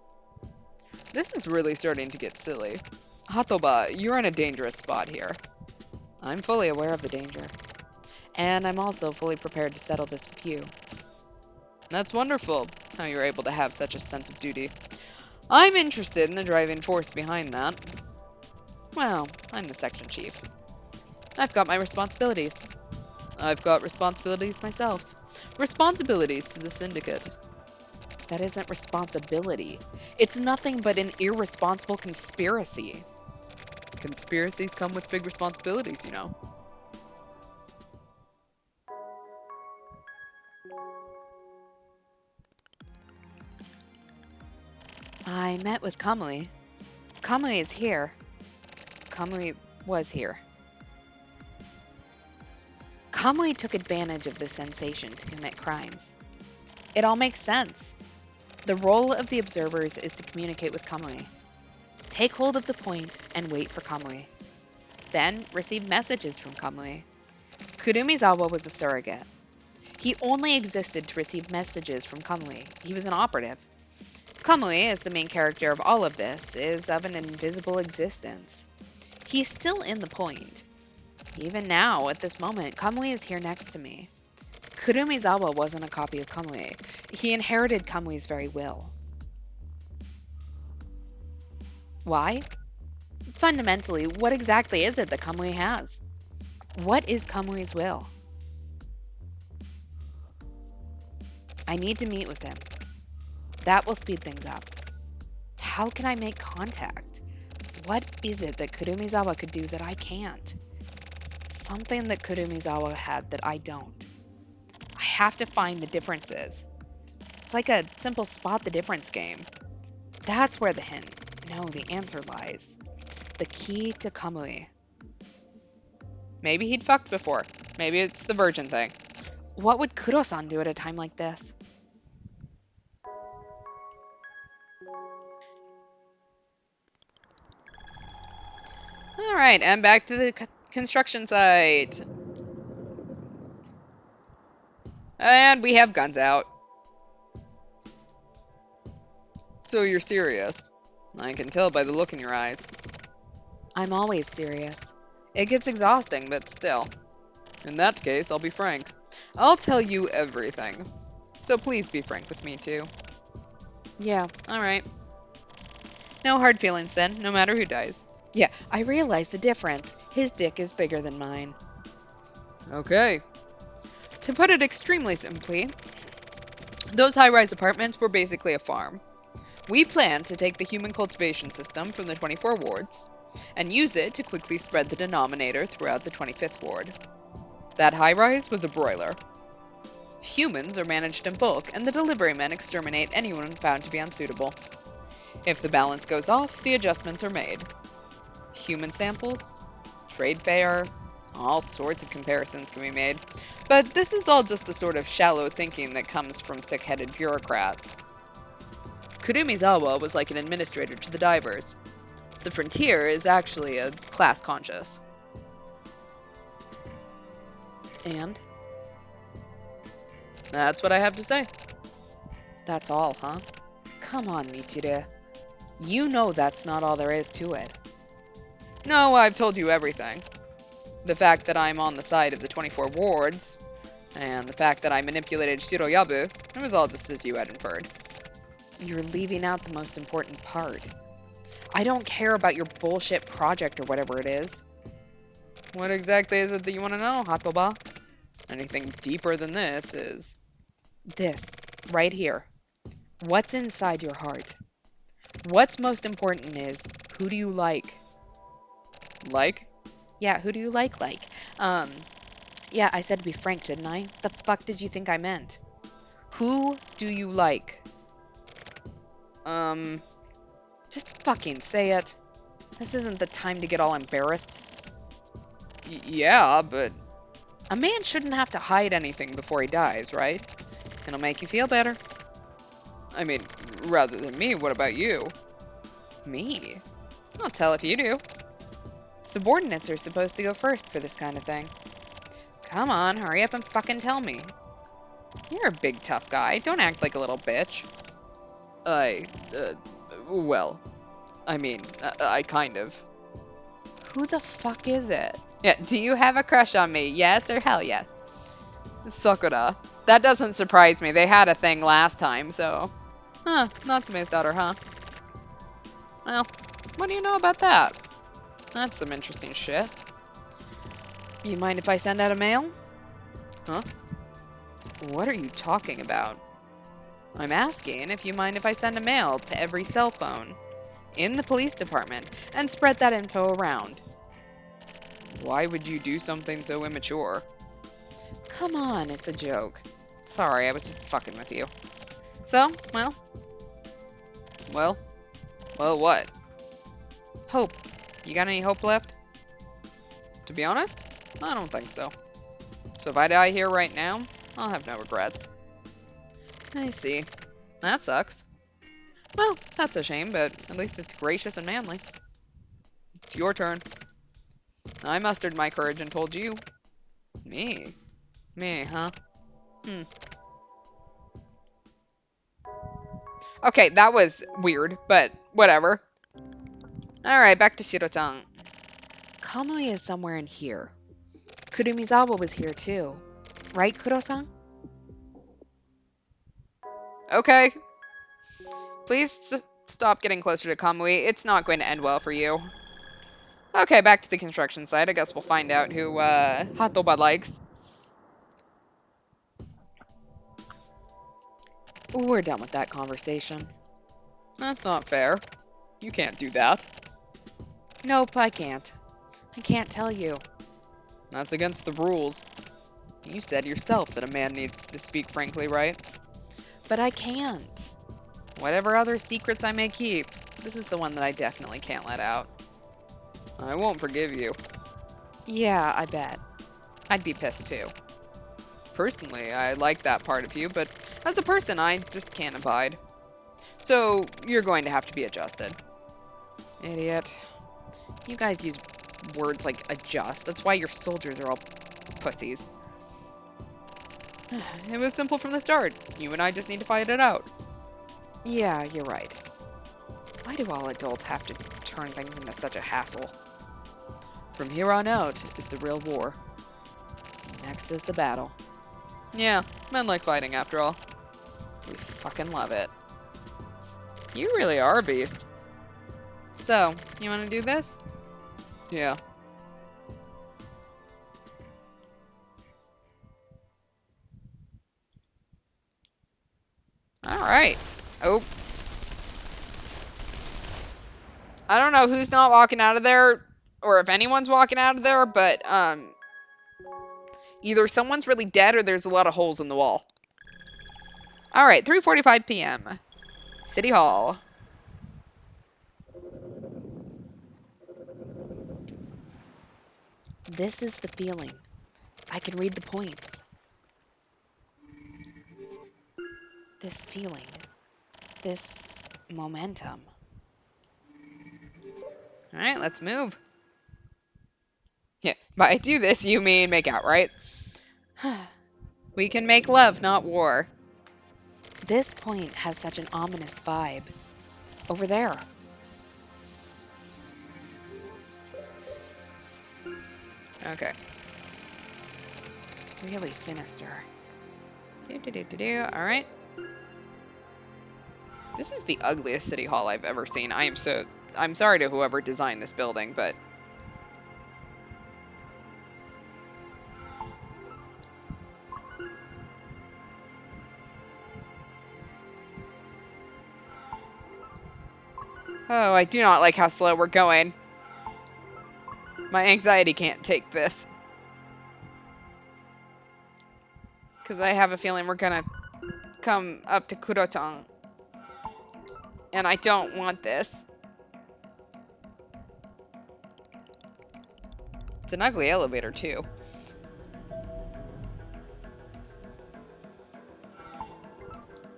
This is really starting to get silly. Hatoba, you're in a dangerous spot here. I'm fully aware of the danger. And I'm also fully prepared to settle this with you. That's wonderful, how you're able to have such a sense of duty. I'm interested in the driving force behind that. Well, I'm the section chief. I've got my responsibilities. I've got responsibilities myself. Responsibilities to the syndicate. That isn't responsibility. It's nothing but an irresponsible conspiracy. Conspiracies come with big responsibilities, you know. I met with Kamui. Kamui is here. Kamui was here. Kamui took advantage of the sensation to commit crimes. It all makes sense. The role of the observers is to communicate with Kamui. Take hold of the point and wait for Kamui. Then receive messages from Kamui. Kurumizawa was a surrogate. He only existed to receive messages from Kamui. He was an operative. Kamui, as the main character of all of this, is of an invisible existence. He's still in the point. Even now, at this moment, Kamui is here next to me. Kurumizawa wasn't a copy of Kamui. He inherited Kamui's very will. Why? Fundamentally, what exactly is it that Kamui has? What is Kamui's will? I need to meet with him. That will speed things up. How can I make contact? What is it that Kurumizawa could do that I can't? Something that Kurumizawa had that I don't. I have to find the differences. It's like a simple spot the difference game. That's where the hint, no, the answer lies. The key to Kamui. Maybe he'd fucked before. Maybe it's the virgin thing. What would Kuro-san do at a time like this? Alright, and back to the construction site. And we have guns out. So you're serious. I can tell by the look in your eyes. I'm always serious. It gets exhausting, but still. In that case, I'll be frank. I'll tell you everything. So please be frank with me, too. Yeah, alright. No hard feelings then, no matter who dies. Yeah, I realize the difference. His dick is bigger than mine. Okay. To put it extremely simply, those high-rise apartments were basically a farm. We planned to take the human cultivation system from the 24 wards and use it to quickly spread the denominator throughout the 25th ward. That high-rise was a broiler. Humans are managed in bulk, and the delivery men exterminate anyone found to be unsuitable. If the balance goes off, the adjustments are made. Human samples, trade fair, all sorts of comparisons can be made, but this is all just the sort of shallow thinking that comes from thick-headed bureaucrats. Kurumizawa was like an administrator to the divers. The frontier is actually a class conscious. And? That's what I have to say. That's all, huh? Come on, Michiru. You know that's not all there is to it. No, I've told you everything. The fact that I'm on the side of the 24 wards, and the fact that I manipulated Shiroyabu, it was all just as you had inferred. You're leaving out the most important part. I don't care about your bullshit project or whatever it is. What exactly is it that you want to know, Hatoba? Anything deeper than this is... This, right here. What's inside your heart? What's most important is, who do you like? Like? Yeah, who do you like? Yeah, I said to be frank, didn't I? The fuck did you think I meant? Who do you like? Just fucking say it. This isn't the time to get all embarrassed. Yeah, but... A man shouldn't have to hide anything before he dies, right? It'll make you feel better. I mean, rather than me, what about you? Me? I'll tell if you do. Subordinates are supposed to go first for this kind of thing. Come on, hurry up and fucking tell me. You're a big tough guy. Don't act like a little bitch. Well, I mean, I kind of. Who the fuck is it? Yeah, do you have a crush on me? Yes or hell yes? Sakura. That doesn't surprise me. They had a thing last time, so... Huh, Natsume's daughter, huh? Well, what do you know about that? That's some interesting shit. You mind if I send out a mail? Huh? What are you talking about? I'm asking if you mind if I send a mail to every cell phone in the police department and spread that info around. Why would you do something so immature? Come on, it's a joke. Sorry, I was just fucking with you. So, well, what? Hope. You got any hope left? To be honest, I don't think so. So if I die here right now, I'll have no regrets. I see. That sucks. Well, that's a shame, but at least it's gracious and manly. It's your turn. I mustered my courage and told you. Me? Me, huh? Okay, that was weird, but whatever. Alright, back to Shiro-chan. Kamui is somewhere in here. Kurumizawa was here too. Right, Kuro-san? Okay. Please stop getting closer to Kamui. It's not going to end well for you. Okay, back to the construction site. I guess we'll find out who Hatoba likes. We're done with that conversation. That's not fair. You can't do that. Nope, I can't. I can't tell you. That's against the rules. You said yourself that a man needs to speak frankly, right? But I can't. Whatever other secrets I may keep, this is the one that I definitely can't let out. I won't forgive you. Yeah, I bet. I'd be pissed too. Personally, I like that part of you, but as a person, I just can't abide. So, you're going to have to be adjusted. Idiot. You guys use words like adjust. That's why your soldiers are all pussies. It was simple from the start. You and I just need to fight it out. Yeah, you're right. Why do all adults have to turn things into such a hassle? From here on out is the real war. Next is the battle. Yeah, men like fighting after all. We fucking love it. You really are a beast. So, you want to do this? Yeah. Alright. Oh. I don't know who's not walking out of there, or if anyone's walking out of there, but, either someone's really dead or there's a lot of holes in the wall. Alright, 3:45 p.m. City Hall. This is the feeling. I can read the points. This feeling. This momentum. Alright, let's move. Yeah, by do this, you mean make out, right? We can make love, not war. This point has such an ominous vibe. Over there. Okay. Really sinister. Alright. This is the ugliest city hall I've ever seen. I'm sorry to whoever designed this building, but... Oh, I do not like how slow we're going. My anxiety can't take this. Because I have a feeling we're gonna come up to Kurotang. And I don't want this. It's an ugly elevator, too.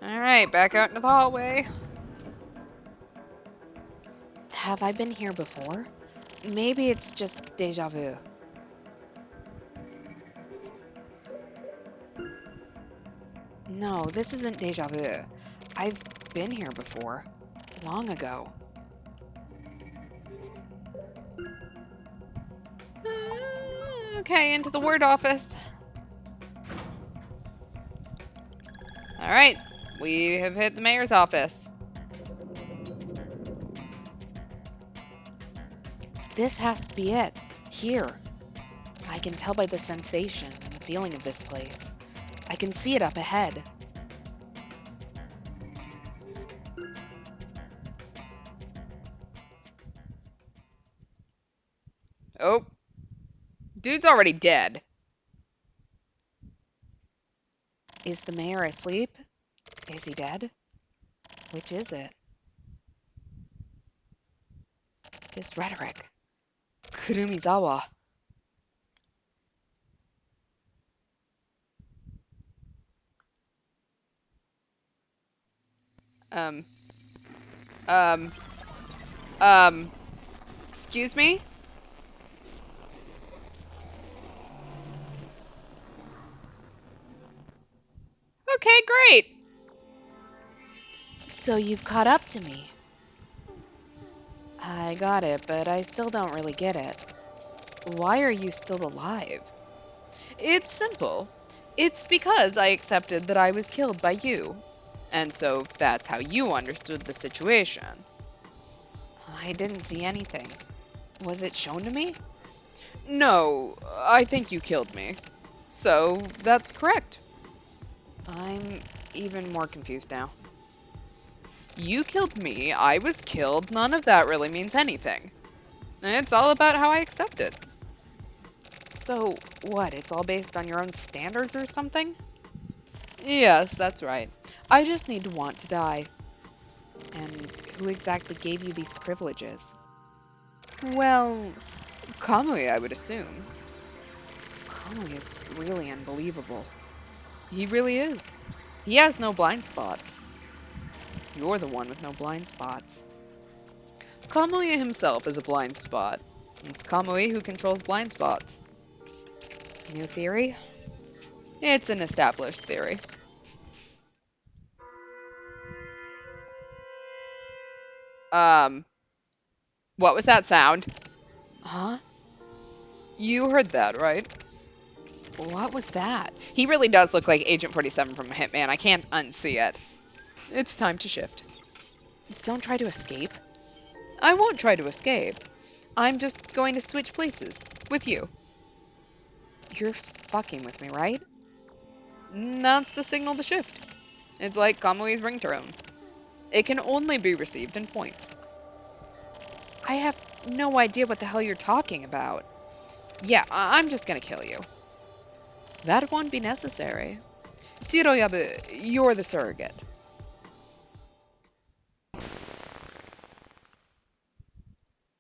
Alright, back out into the hallway. Have I been here before? Maybe it's just deja vu. No, this isn't deja vu. I've been here before. Long ago. Okay, into the word office. Alright, we have hit the mayor's office. This has to be it. Here. I can tell by the sensation and the feeling of this place. I can see it up ahead. Oh. Dude's already dead. Is the mayor asleep? Is he dead? Which is it? This rhetoric. Kurumizawa. Excuse me? Okay, great. So you've caught up to me. I got it, but I still don't really get it. Why are you still alive? It's simple. It's because I accepted that I was killed by you. And so that's how you understood the situation. I didn't see anything. Was it shown to me? No, I think you killed me. So that's correct. I'm even more confused now. You killed me, I was killed, none of that really means anything. It's all about how I accept it. So, what, it's all based on your own standards or something? Yes, that's right. I just need to want to die. And who exactly gave you these privileges? Well, Kamui, I would assume. Kamui is really unbelievable. He really is. He has no blind spots. You're the one with no blind spots. Kamui himself is a blind spot. It's Kamui who controls blind spots. New theory? It's an established theory. What was that sound? Huh? You heard that, right? What was that? He really does look like Agent 47 from Hitman. I can't unsee it. It's time to shift. Don't try to escape. I won't try to escape. I'm just going to switch places with you. You're fucking with me, right? That's the signal to shift. It's like Kamui's ringtone. It can only be received in points. I have no idea what the hell you're talking about. Yeah, I'm just gonna kill you. That won't be necessary. Shiroyabu, you're the surrogate.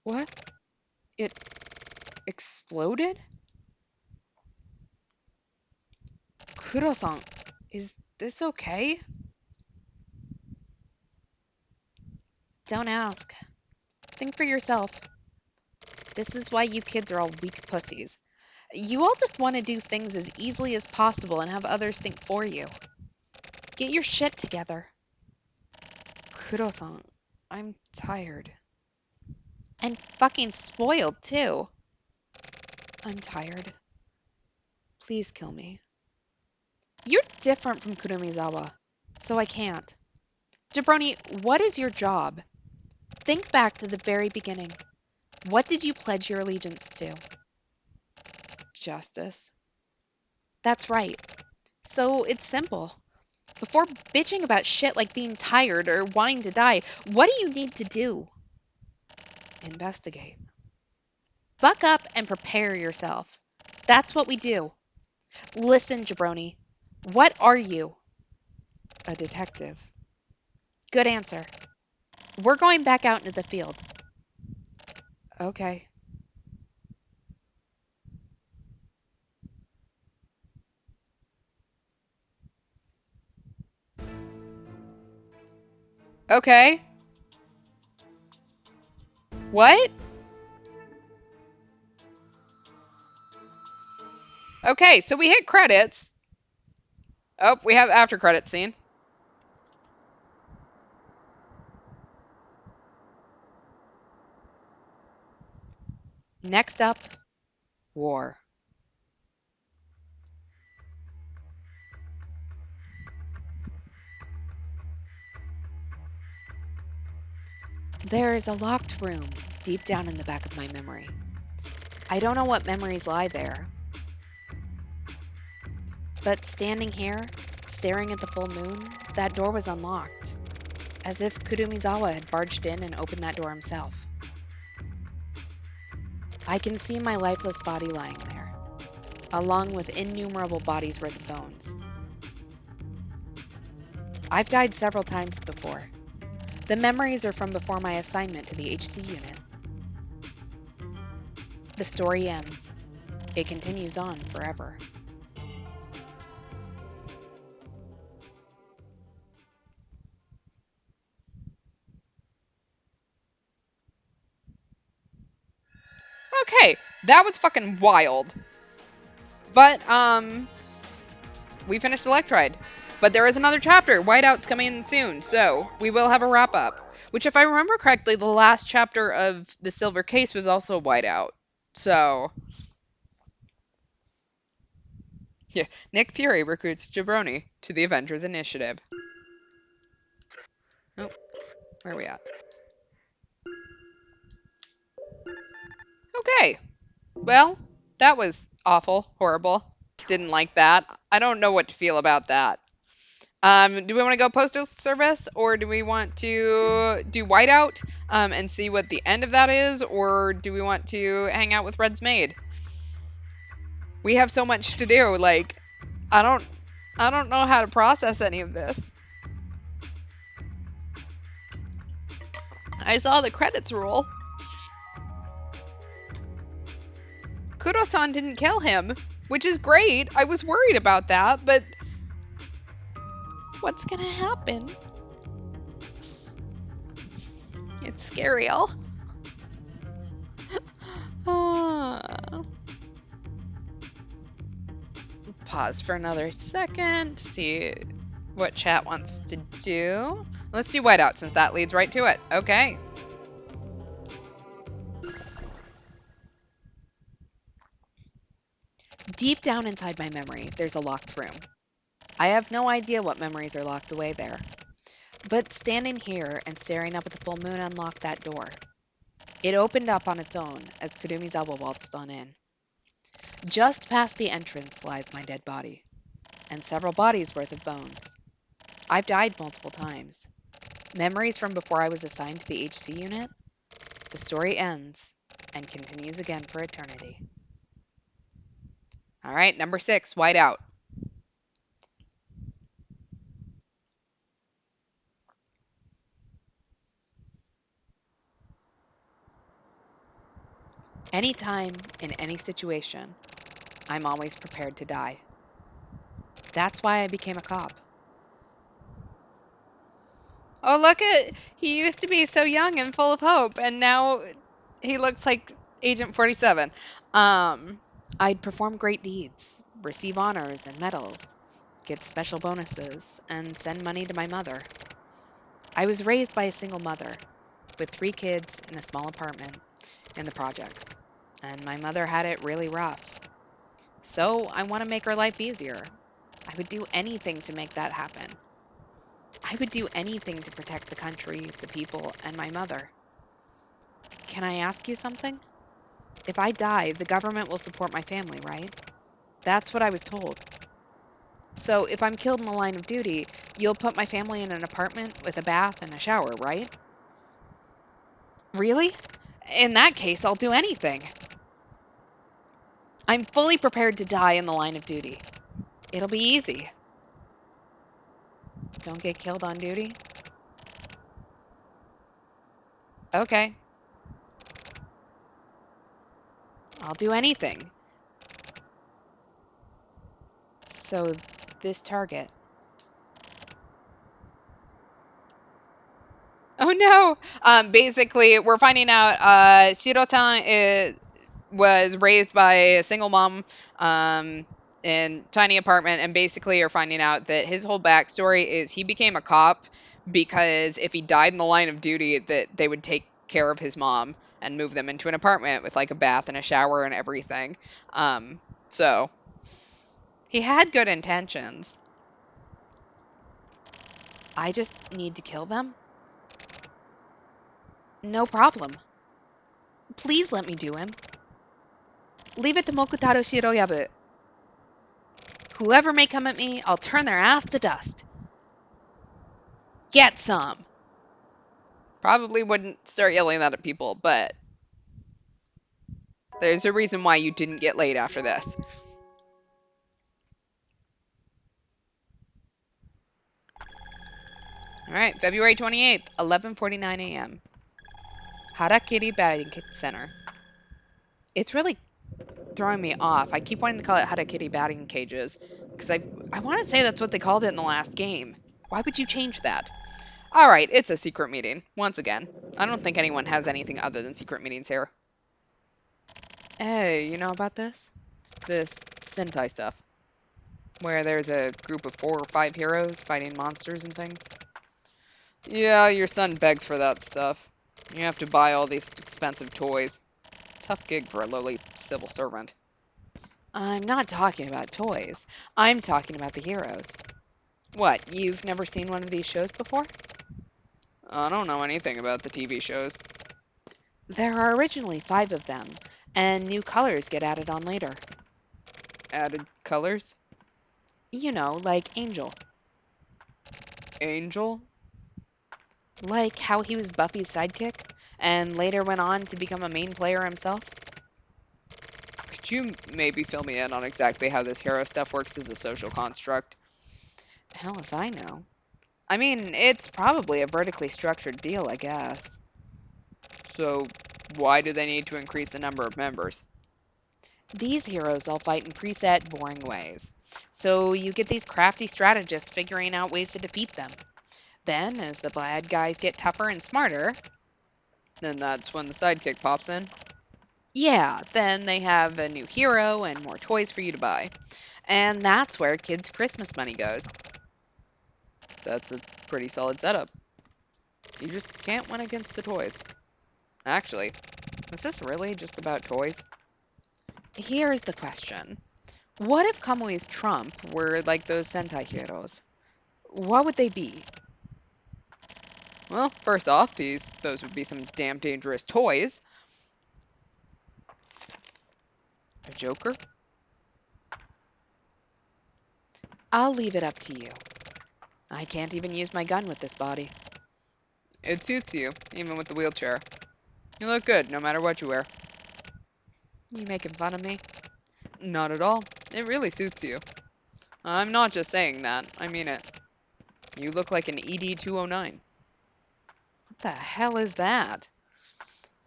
What? It exploded? Kuro-san, is this okay? Don't ask. Think for yourself. This is why you kids are all weak pussies. You all just want to do things as easily as possible and have others think for you. Get your shit together. Kuro-san, I'm tired. And fucking spoiled, too. I'm tired. Please kill me. You're different from Kurumizawa, so I can't. Jabroni, what is your job? Think back to the very beginning. What did you pledge your allegiance to? Justice. That's right. So it's simple. Before bitching about shit like being tired or wanting to die, what do you need to do? Investigate. Buck up and prepare yourself. That's what we do. Listen, Jabroni. What are you? A detective. Good answer. We're going back out into the field. Okay. Okay. What? Okay, so we hit credits. Oh, we have after credits scene. Next up, War. there is a locked room deep down in the back of my memory. I don't know what memories lie there. But standing here, staring at the full moon, that door was unlocked. As if Kurumizawa had barged in and opened that door himself. I can see my lifeless body lying there, along with innumerable bodies worth of bones. I've died several times before. The memories are from before my assignment to the HC unit. The story ends. It continues on forever. Okay, that was fucking wild. But, we finished Electride. But there is another chapter. Whiteout's coming in soon, so we will have a wrap-up. Which, if I remember correctly, the last chapter of The Silver Case was also Whiteout. So... yeah, Nick Fury recruits Jabroni to the Avengers Initiative. Oh, where are we at? Okay. Well, that was awful, horrible. Didn't like that. I don't know what to feel about that. Do we want to go postal service, or do we want to do whiteout and see what the end of that is, or do we want to hang out with Red's maid? We have so much to do. Like, I don't know how to process any of this. I saw the credits roll. Kuro-san didn't kill him, which is great. I was worried about that, but what's gonna happen? It's scary, all. Pause for another second to see what chat wants to do. Let's do whiteout since that leads right to it. Okay. Deep down inside my memory, there's a locked room. I have no idea what memories are locked away there. But standing here and staring up at the full moon unlocked that door. It opened up on its own as Kurumizawa waltzed on in. Just past the entrance lies my dead body, and several bodies worth of bones. I've died multiple times. Memories from before I was assigned to the HC unit. The story ends and continues again for eternity. All right, number 6, whiteout. Anytime, in any situation, I'm always prepared to die. That's why I became a cop. Oh, look at, he used to be so young and full of hope, and now he looks like Agent 47. I'd perform great deeds, receive honors and medals, get special bonuses, and send money to my mother. I was raised by a single mother, with 3 kids in a small apartment in the projects, and my mother had it really rough. So I want to make her life easier. I would do anything to make that happen. I would do anything to protect the country, the people, and my mother. Can I ask you something? If I die, the government will support my family, right? That's what I was told. So if I'm killed in the line of duty, you'll put my family in an apartment with a bath and a shower, right? Really? In that case, I'll do anything. I'm fully prepared to die in the line of duty. It'll be easy. Don't get killed on duty? Okay. I'll do anything. So, this target. Oh no! Basically, we're finding out Shirotan was raised by a single mom in tiny apartment, and basically are finding out that his whole backstory is he became a cop because if he died in the line of duty, that they would take care of his mom and move them into an apartment with like a bath and a shower and everything. So he had good intentions. I just need to kill them? No problem. Please let me do him. Leave it to Mokutaro Shiroyabu. Whoever may come at me, I'll turn their ass to dust. Get some. Probably wouldn't start yelling that at people, but there's a reason why you didn't get laid after this. All right, February 28th, 11:49 a.m. Harakiri Batting Center. It's really throwing me off. I keep wanting to call it Harakiri Batting Cages because I want to say that's what they called it in the last game. Why would you change that? All right, it's a secret meeting once again. I don't think anyone has anything other than secret meetings here. Hey, you know about this? This Sentai stuff, where there's a group of 4 or 5 heroes fighting monsters and things. Yeah, your son begs for that stuff. You have to buy all these expensive toys. Tough gig for a lowly civil servant. I'm not talking about toys. I'm talking about the heroes. What, you've never seen one of these shows before? I don't know anything about the TV shows. There are originally 5 of them, and new colors get added on later. Added colors? You know, like Angel. Angel? Like how he was Buffy's sidekick, and later went on to become a main player himself. Could you maybe fill me in on exactly how this hero stuff works as a social construct? Hell if I know. I mean, it's probably a vertically structured deal, I guess. So, why do they need to increase the number of members? These heroes all fight in preset, boring ways. So you get these crafty strategists figuring out ways to defeat them. Then, as the bad guys get tougher and smarter, Then that's when the sidekick pops in. yeah, then they have a new hero and more toys for you to buy. And that's where kids' Christmas money goes. That's a pretty solid setup. You just can't win against the toys. Actually, is this really just about toys? Here's the question. What if Kamui's trump were like those Sentai heroes? What would they be? Well, first off, those would be some damn dangerous toys. A Joker? I'll leave it up to you. I can't even use my gun with this body. It suits you, even with the wheelchair. You look good, no matter what you wear. You making fun of me? Not at all. It really suits you. I'm not just saying that. I mean it. You look like an ED-209. What the hell is that?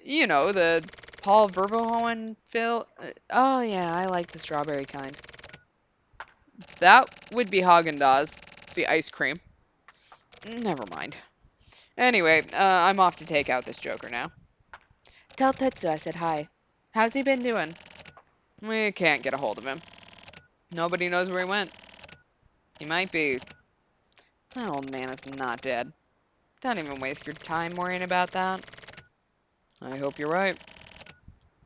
You know, the Paul Verhoeven film. Oh yeah, I like the strawberry kind. That would be Haagen-Dazs, the ice cream. Never mind. Anyway, I'm off to take out this Joker now. Tell Tetsu I said hi. How's he been doing? We can't get a hold of him. Nobody knows where he went. He might be. That old man is not dead. Don't even waste your time worrying about that. I hope you're right.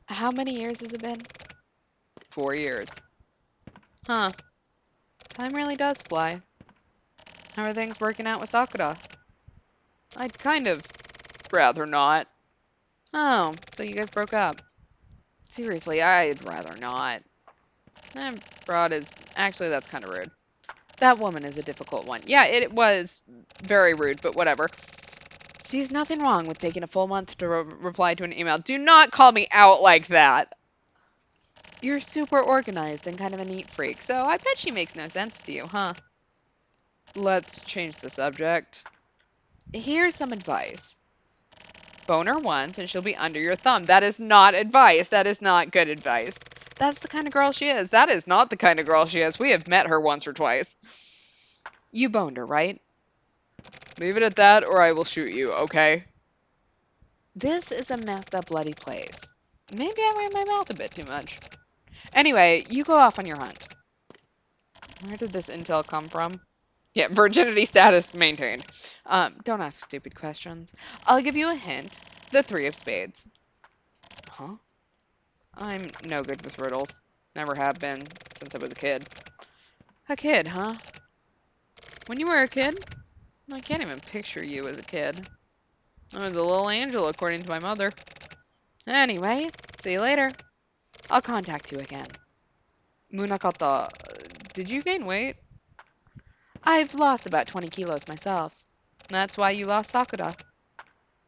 How many years has it been? 4 years. Huh. Time really does fly. How are things working out with Sakura? I'd kind of rather not. Oh, so you guys broke up. Seriously, I'd rather not. That broad is... Actually, that's kind of rude. That woman is a difficult one. Yeah, it was very rude, but whatever. Sees nothing wrong with taking a full month to Reply to an email. Do not call me out like that. You're super organized and kind of a neat freak, so I bet she makes no sense to you, huh? Let's change the subject. Here's some advice. Bone her once and she'll be under your thumb. That is not advice. That is not good advice. That's the kind of girl she is. That is not the kind of girl she is. We have met her once or twice. You boned her, right? Leave it at that or I will shoot you, okay? This is a messed up bloody place. Maybe I ran my mouth a bit too much. Anyway, you go off on your hunt. Where did this intel come from? Yeah, virginity status maintained. Don't ask stupid questions. I'll give you a hint. The 3 of spades. Huh? I'm no good with riddles. Never have been since I was a kid. A kid, huh? When you were a kid? I can't even picture you as a kid. I was a little angel, according to my mother. Anyway, see you later. I'll contact you again. Munakata, did you gain weight? I've lost about 20 kilos myself. That's why you lost Sakura.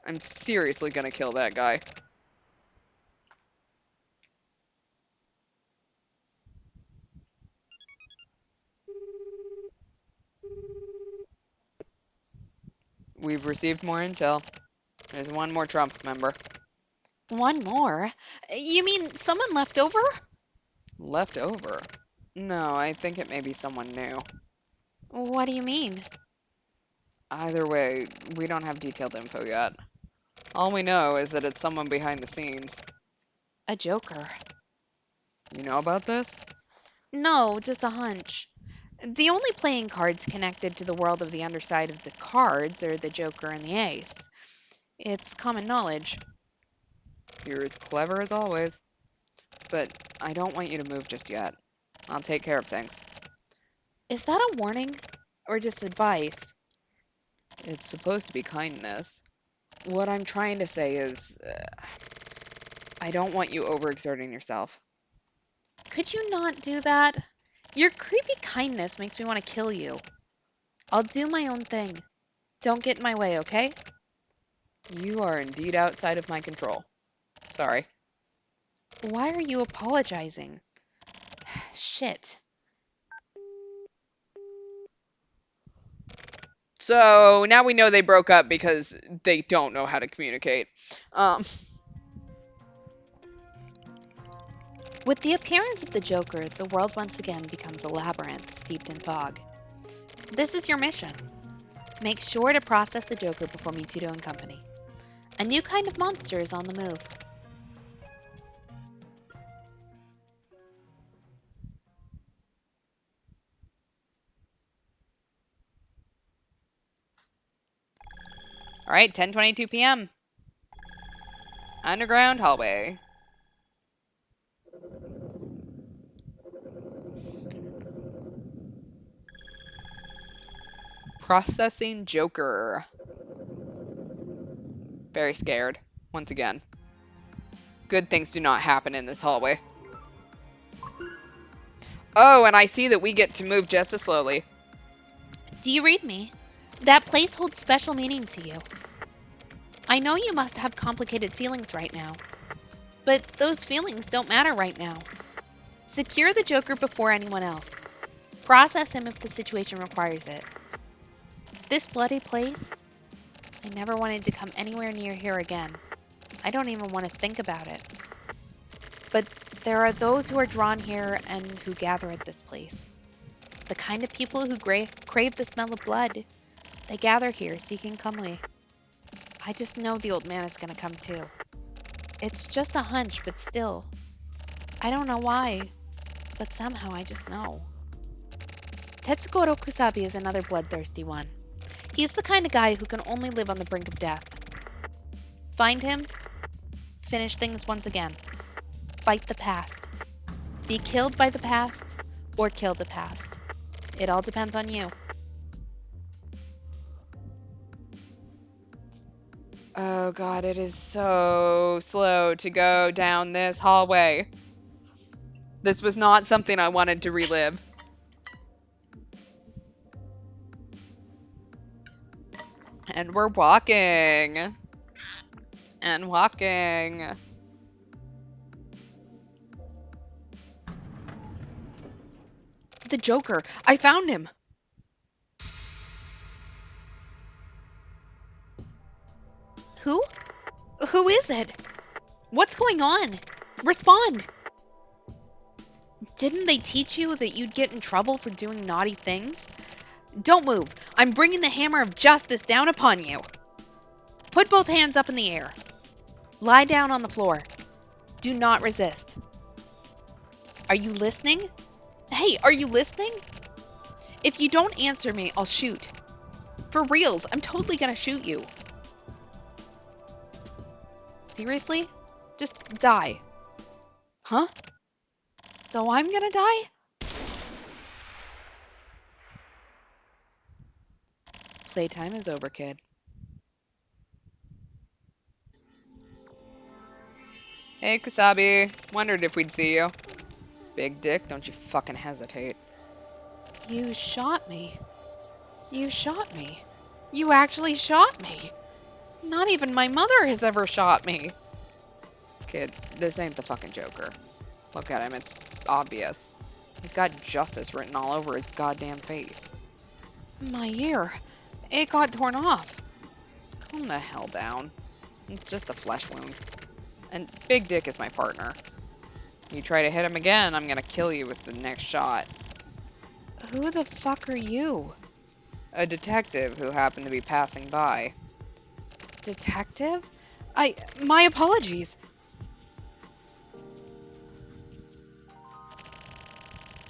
I'm seriously gonna kill that guy. We've received more intel. There's one more Trump member. One more? You mean someone left over? Left over? No, I think it may be someone new. What do you mean? Either way, we don't have detailed info yet. All we know is that it's someone behind the scenes. A joker. You know about this? No, just a hunch. The only playing cards connected to the world of the underside of the cards are the Joker and the Ace. It's common knowledge. You're as clever as always. But I don't want you to move just yet. I'll take care of things. Is that a warning? Or just advice? It's supposed to be kindness. What I'm trying to say is... I don't want you overexerting yourself. Could you not do that? Your creepy kindness makes me want to kill you. I'll do my own thing. Don't get in my way, okay? You are indeed outside of my control. Sorry. Why are you apologizing? Shit. So now we know they broke up because they don't know how to communicate. With the appearance of the Joker, the world once again becomes a labyrinth steeped in fog. This is your mission. Make sure to process the Joker before Mitsudo and company. A new kind of monster is on the move. All right, 10:22 p.m. Underground hallway. Processing Joker. Very scared, once again. Good things do not happen in this hallway. Oh, and I see that we get to move just as slowly. Do you read me? place holds special meaning to you. I know you must have complicated feelings right now, but those feelings don't matter right now. Secure the Joker before anyone else. Process him if the situation requires it. This bloody place, I never wanted to come anywhere near here again. I don't even want to think about it. But there are those who are drawn here and who gather at this place. The kind of people who crave the smell of blood. They gather here seeking Kamui. I just know the old man is going to come too. It's just a hunch, but still. I don't know why, but somehow I just know. Tetsugoro Kusabi is another bloodthirsty one. He's the kind of guy who can only live on the brink of death. Find him, finish things once again. Fight the past. Be killed by the past, or kill the past. It all depends on you. Oh god, it is so slow to go down this hallway. This was not something I wanted to relive. And we're walking. And walking. The Joker. I found him. Who? Who is it? What's going on? Respond! Didn't they teach you that you'd get in trouble for doing naughty things? Don't move. I'm bringing the hammer of justice down upon you. Put both hands up in the air. Lie down on the floor. Do not resist. Are you listening? Hey, are you listening? If you don't answer me, I'll shoot. For reals, I'm totally gonna shoot you. Seriously? Just die. Huh? So I'm gonna die? Playtime is over, kid. Hey, Kusabi. Wondered if we'd see you. Big dick, don't you fucking hesitate. You shot me. You shot me. You actually shot me. Not even my mother has ever shot me. Kid, this ain't the fucking Joker. Look at him, it's obvious. He's got justice written all over his goddamn face. My ear. It got torn off. Calm the hell down. It's just a flesh wound. And Big Dick is my partner. You try to hit him again, I'm gonna kill you with the next shot. Who the fuck are you? A detective who happened to be passing by. Detective? My apologies.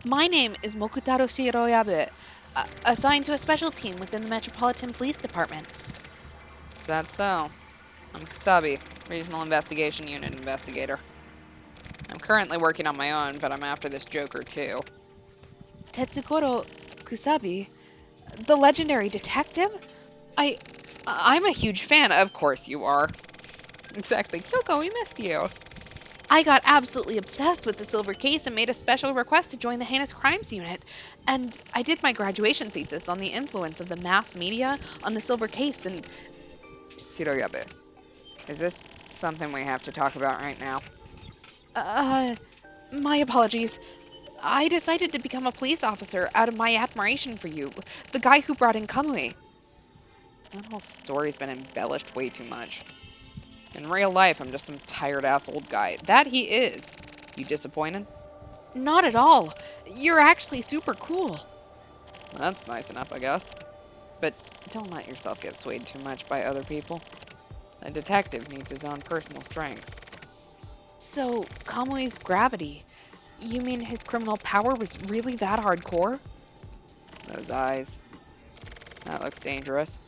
My name is Mokutaro Shiroyabe, assigned to a special team within the Metropolitan Police Department. Is that so? I'm Kusabi, Regional Investigation Unit Investigator. I'm currently working on my own, but I'm after this Joker too. Tetsugoro Kusabi? The legendary detective? I'm a huge fan. Of course you are. Exactly. Kyoko, we miss you. I got absolutely obsessed with the silver case and made a special request to join the Heinous Crimes Unit. And I did my graduation thesis on the influence of the mass media on the silver case and... Shiroyabe, is this something we have to talk about right now? My apologies. I decided to become a police officer out of my admiration for you, the guy who brought in Kamui. That whole story's been embellished way too much. In real life, I'm just some tired-ass old guy. That he is. You disappointed? Not at all. You're actually super cool. That's nice enough, I guess. But don't let yourself get swayed too much by other people. A detective needs his own personal strengths. So, Kamui's gravity. You mean his criminal power was really that hardcore? Those eyes. That looks dangerous.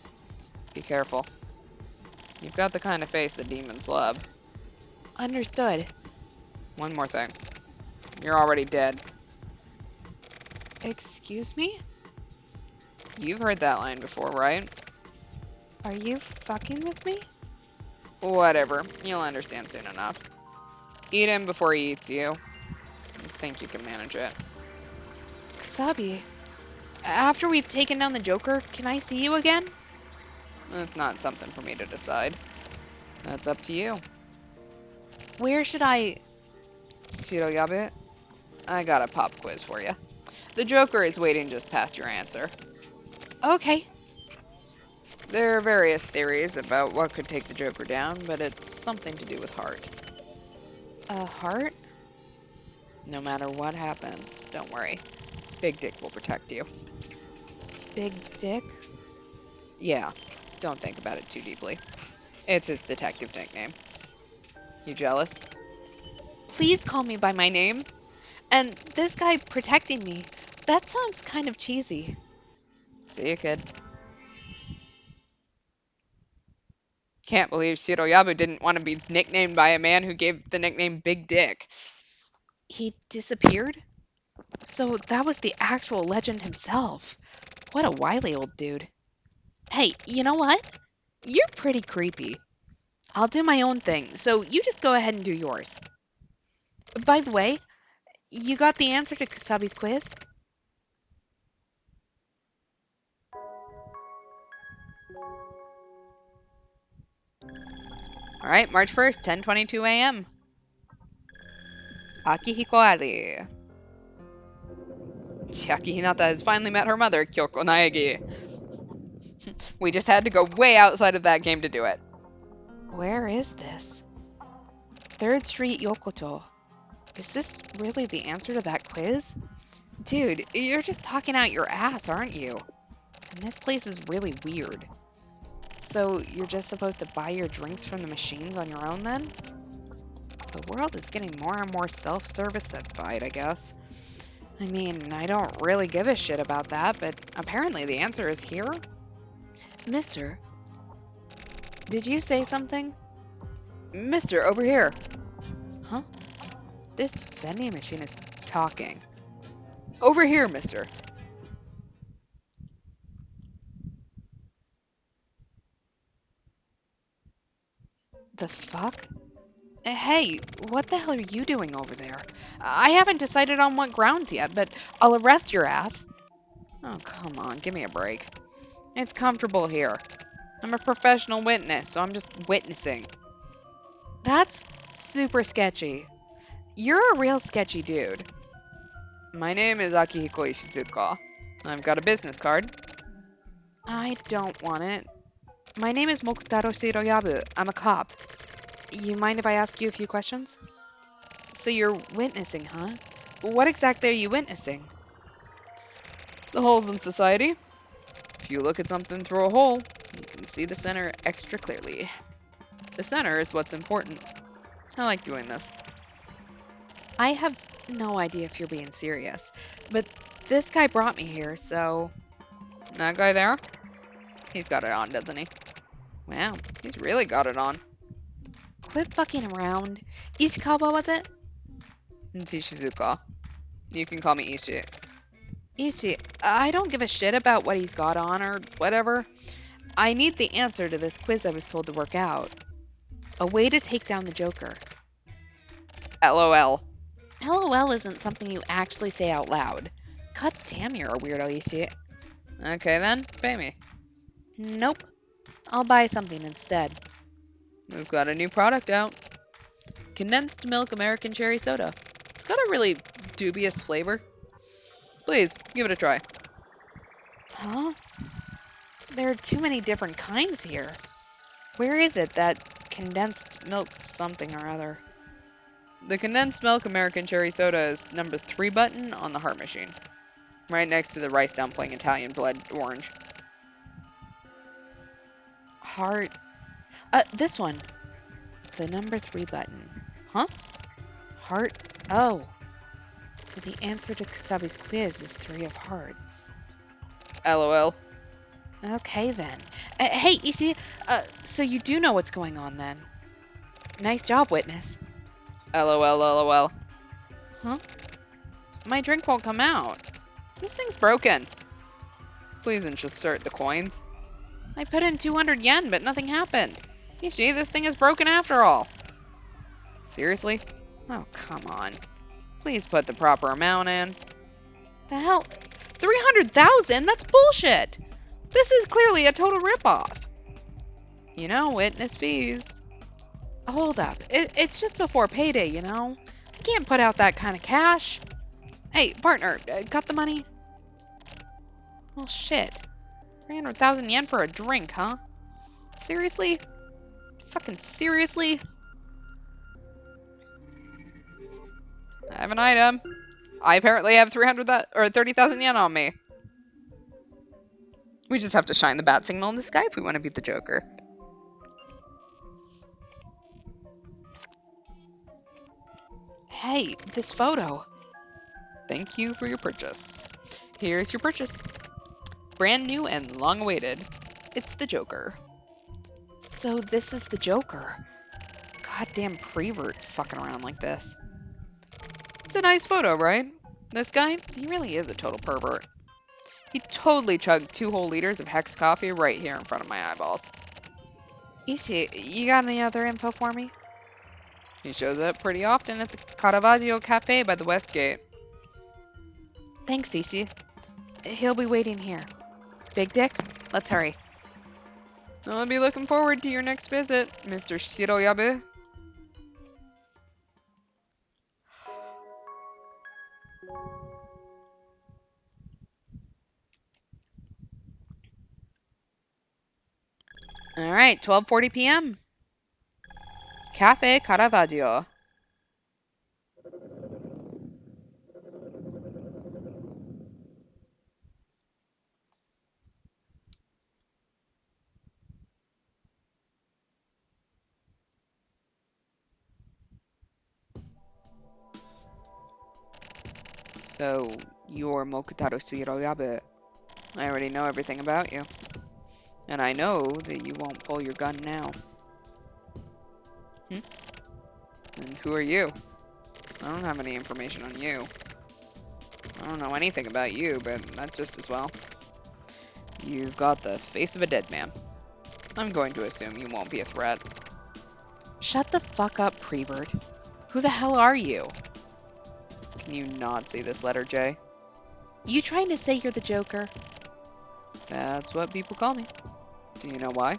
Be careful. You've got the kind of face that demons love. Understood. One more thing. You're already dead. Excuse me? You've heard that line before, right? Are you fucking with me? Whatever. You'll understand soon enough. Eat him before he eats you. I think you can manage it. Kusabi, after we've taken down the Joker, can I see you again? It's not something for me to decide. That's up to you. Where should I... Shiroyabe, I got a pop quiz for you. The Joker is waiting just past your answer. Okay. There are various theories about what could take the Joker down, but it's something to do with heart. A heart? No matter what happens, don't worry. Big Dick will protect you. Big Dick? Yeah, don't think about it too deeply. It's his detective nickname. You jealous? Please call me by my name. And this guy protecting me, that sounds kind of cheesy. See you, kid. Can't believe Shiroyabu didn't want to be nicknamed by a man who gave the nickname Big Dick. He disappeared? So that was the actual legend himself. What a wily old dude. Hey, you know what? You're pretty creepy. I'll do my own thing, so you just go ahead and do yours. By the way, you got the answer to Kusabi's quiz? Alright, March 1st, 10:22 a.m. Akihiko Ali. Chiaki Hinata has finally met her mother, Kyoko Naegi. We just had to go way outside of that game to do it. Where is this? 3rd Street Yokoto. Is this really the answer to that quiz? Dude, you're just talking out your ass, aren't you? And this place is really weird. So you're just supposed to buy your drinks from the machines on your own then? The world is getting more and more self-service-ified, I guess. I mean, I don't really give a shit about that, but apparently the answer is here. Mister, did you say something? Mister, over here. Huh? This vending machine is talking. Over here, mister. The fuck? Hey, what the hell are you doing over there? I haven't decided on what grounds yet, but I'll arrest your ass. Oh, come on, give me a break. It's comfortable here. I'm a professional witness, so I'm just witnessing. That's super sketchy. You're a real sketchy dude. My name is Akihiko Ishizuka. I've got a business card. I don't want it. My name is Mokutaro Shiroyabu. I'm a cop. You mind if I ask you a few questions? So you're witnessing, huh? What exactly are you witnessing? The holes in society. If you look at something through a hole, you can see the center extra clearly. The center is what's important. I like doing this. I have no idea if you're being serious, but this guy brought me here, so... That guy there? He's got it on, doesn't he? Wow, he's really got it on. Quit fucking around. Ishikawa, was it? It's Ishizuka. You can call me Ishi. Ishi, I don't give a shit about what he's got on or whatever. I need the answer to this quiz I was told to work out. A way to take down the Joker. LOL. LOL isn't something you actually say out loud. God damn, you're a weirdo, Ishi. Okay then, pay me. Nope. I'll buy something instead. We've got a new product out. Condensed milk American cherry soda. It's got a really dubious flavor. Please, give it a try. Huh? There are too many different kinds here. Where is it, that condensed milk something or other? The condensed milk American cherry soda is number 3 button on the heart machine. Right next to the rice dumpling Italian blood orange. Heart. This one. The number 3 button. Huh? Heart. Oh. So the answer to Kusabi's quiz is 3 of hearts. LOL. Okay then. Hey, Ishi, so you do know what's going on then. Nice job, witness. LOL. Huh? My drink won't come out. This thing's broken. Please insert the coins. I put in 200 yen, but nothing happened. Ishi, this thing is broken after all. Seriously? Oh, come on. Please put the proper amount in. The hell? 300,000? That's bullshit! This is clearly a total ripoff. Witness fees. Hold up. It's just before payday, you know? I can't put out that kind of cash. Hey, partner, got the money? Well, shit. 300,000 yen for a drink, huh? Seriously? Fucking seriously? I have an item. I apparently have 30,000 yen on me. We just have to shine the bat signal in the sky if we want to beat the Joker. Hey, this photo. Thank you for your purchase. Here's your purchase. Brand new and long awaited. It's the Joker. So this is the Joker. Goddamn prevert fucking around like this. It's a nice photo, right? This guy, he really is a total pervert. He totally chugged 2 whole liters of Hex coffee right here in front of my eyeballs. Ishi, you got any other info for me? He shows up pretty often at the Caravaggio Cafe by the West Gate. Thanks, Ishi. He'll be waiting here. Big Dick, let's hurry. I'll be looking forward to your next visit, Mr. Shiroyabe. All right, 12:40 p.m. Cafe Caravaggio. So, you're Mokutaro Shiroyabe. I already know everything about you. And I know that you won't pull your gun now. And who are you? I don't have any information on you. I don't know anything about you, but that's just as well. You've got the face of a dead man. I'm going to assume you won't be a threat. Shut the fuck up, prevert. Who the hell are you? Can you not see this letter, J? You trying to say you're the Joker? That's what people call me. Do you know why?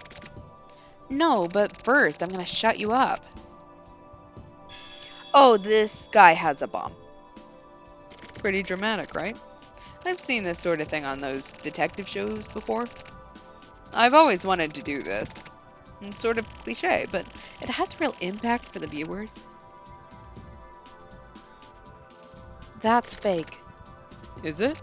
No, but first I'm gonna shut you up. Oh, this guy has a bomb. Pretty dramatic, right? I've seen this sort of thing on those detective shows before. I've always wanted to do this. It's sort of cliche, but it has real impact for the viewers. That's fake. Is it?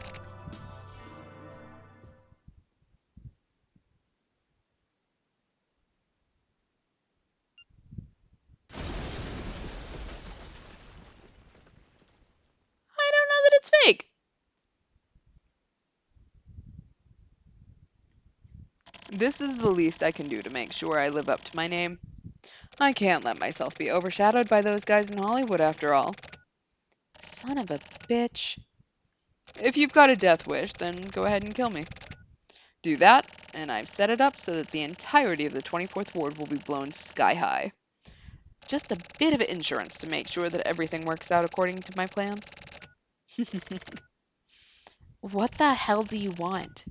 I don't know that it's fake. This is the least I can do to make sure I live up to my name. I can't let myself be overshadowed by those guys in Hollywood after all. Son of a bitch. If you've got a death wish, then go ahead and kill me. Do that, and I've set it up so that the entirety of the 24th Ward will be blown sky high. Just a bit of insurance to make sure that everything works out according to my plans. What the hell do you want?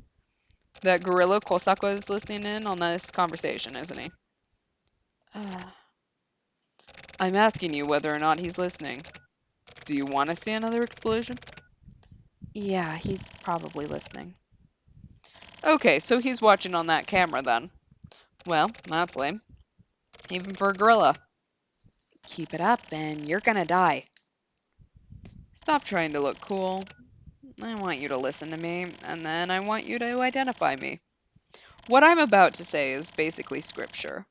That gorilla Kosako is listening in on this conversation, isn't he? I'm asking you whether or not he's listening. Do you want to see another explosion? Yeah, he's probably listening. Okay, so he's watching on that camera then. Well, that's lame. Even for a gorilla. Keep it up and you're gonna die. Stop trying to look cool. I want you to listen to me, and then I want you to identify me. What I'm about to say is basically scripture,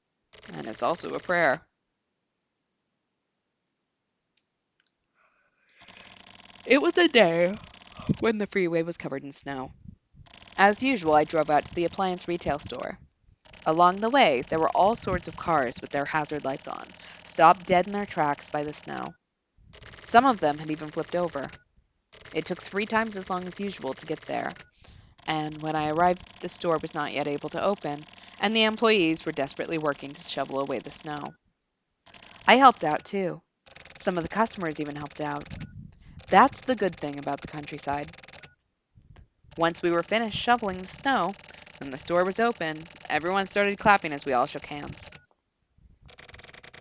and it's also a prayer. It was a day when the freeway was covered in snow. As usual, I drove out to the appliance retail store. Along the way, there were all sorts of cars with their hazard lights on, stopped dead in their tracks by the snow. Some of them had even flipped over. It took 3 times as long as usual to get there, and when I arrived, the store was not yet able to open, and the employees were desperately working to shovel away the snow. I helped out too. Some of the customers even helped out. That's the good thing about the countryside. Once we were finished shoveling the snow, When the store was open, everyone started clapping as we all shook hands.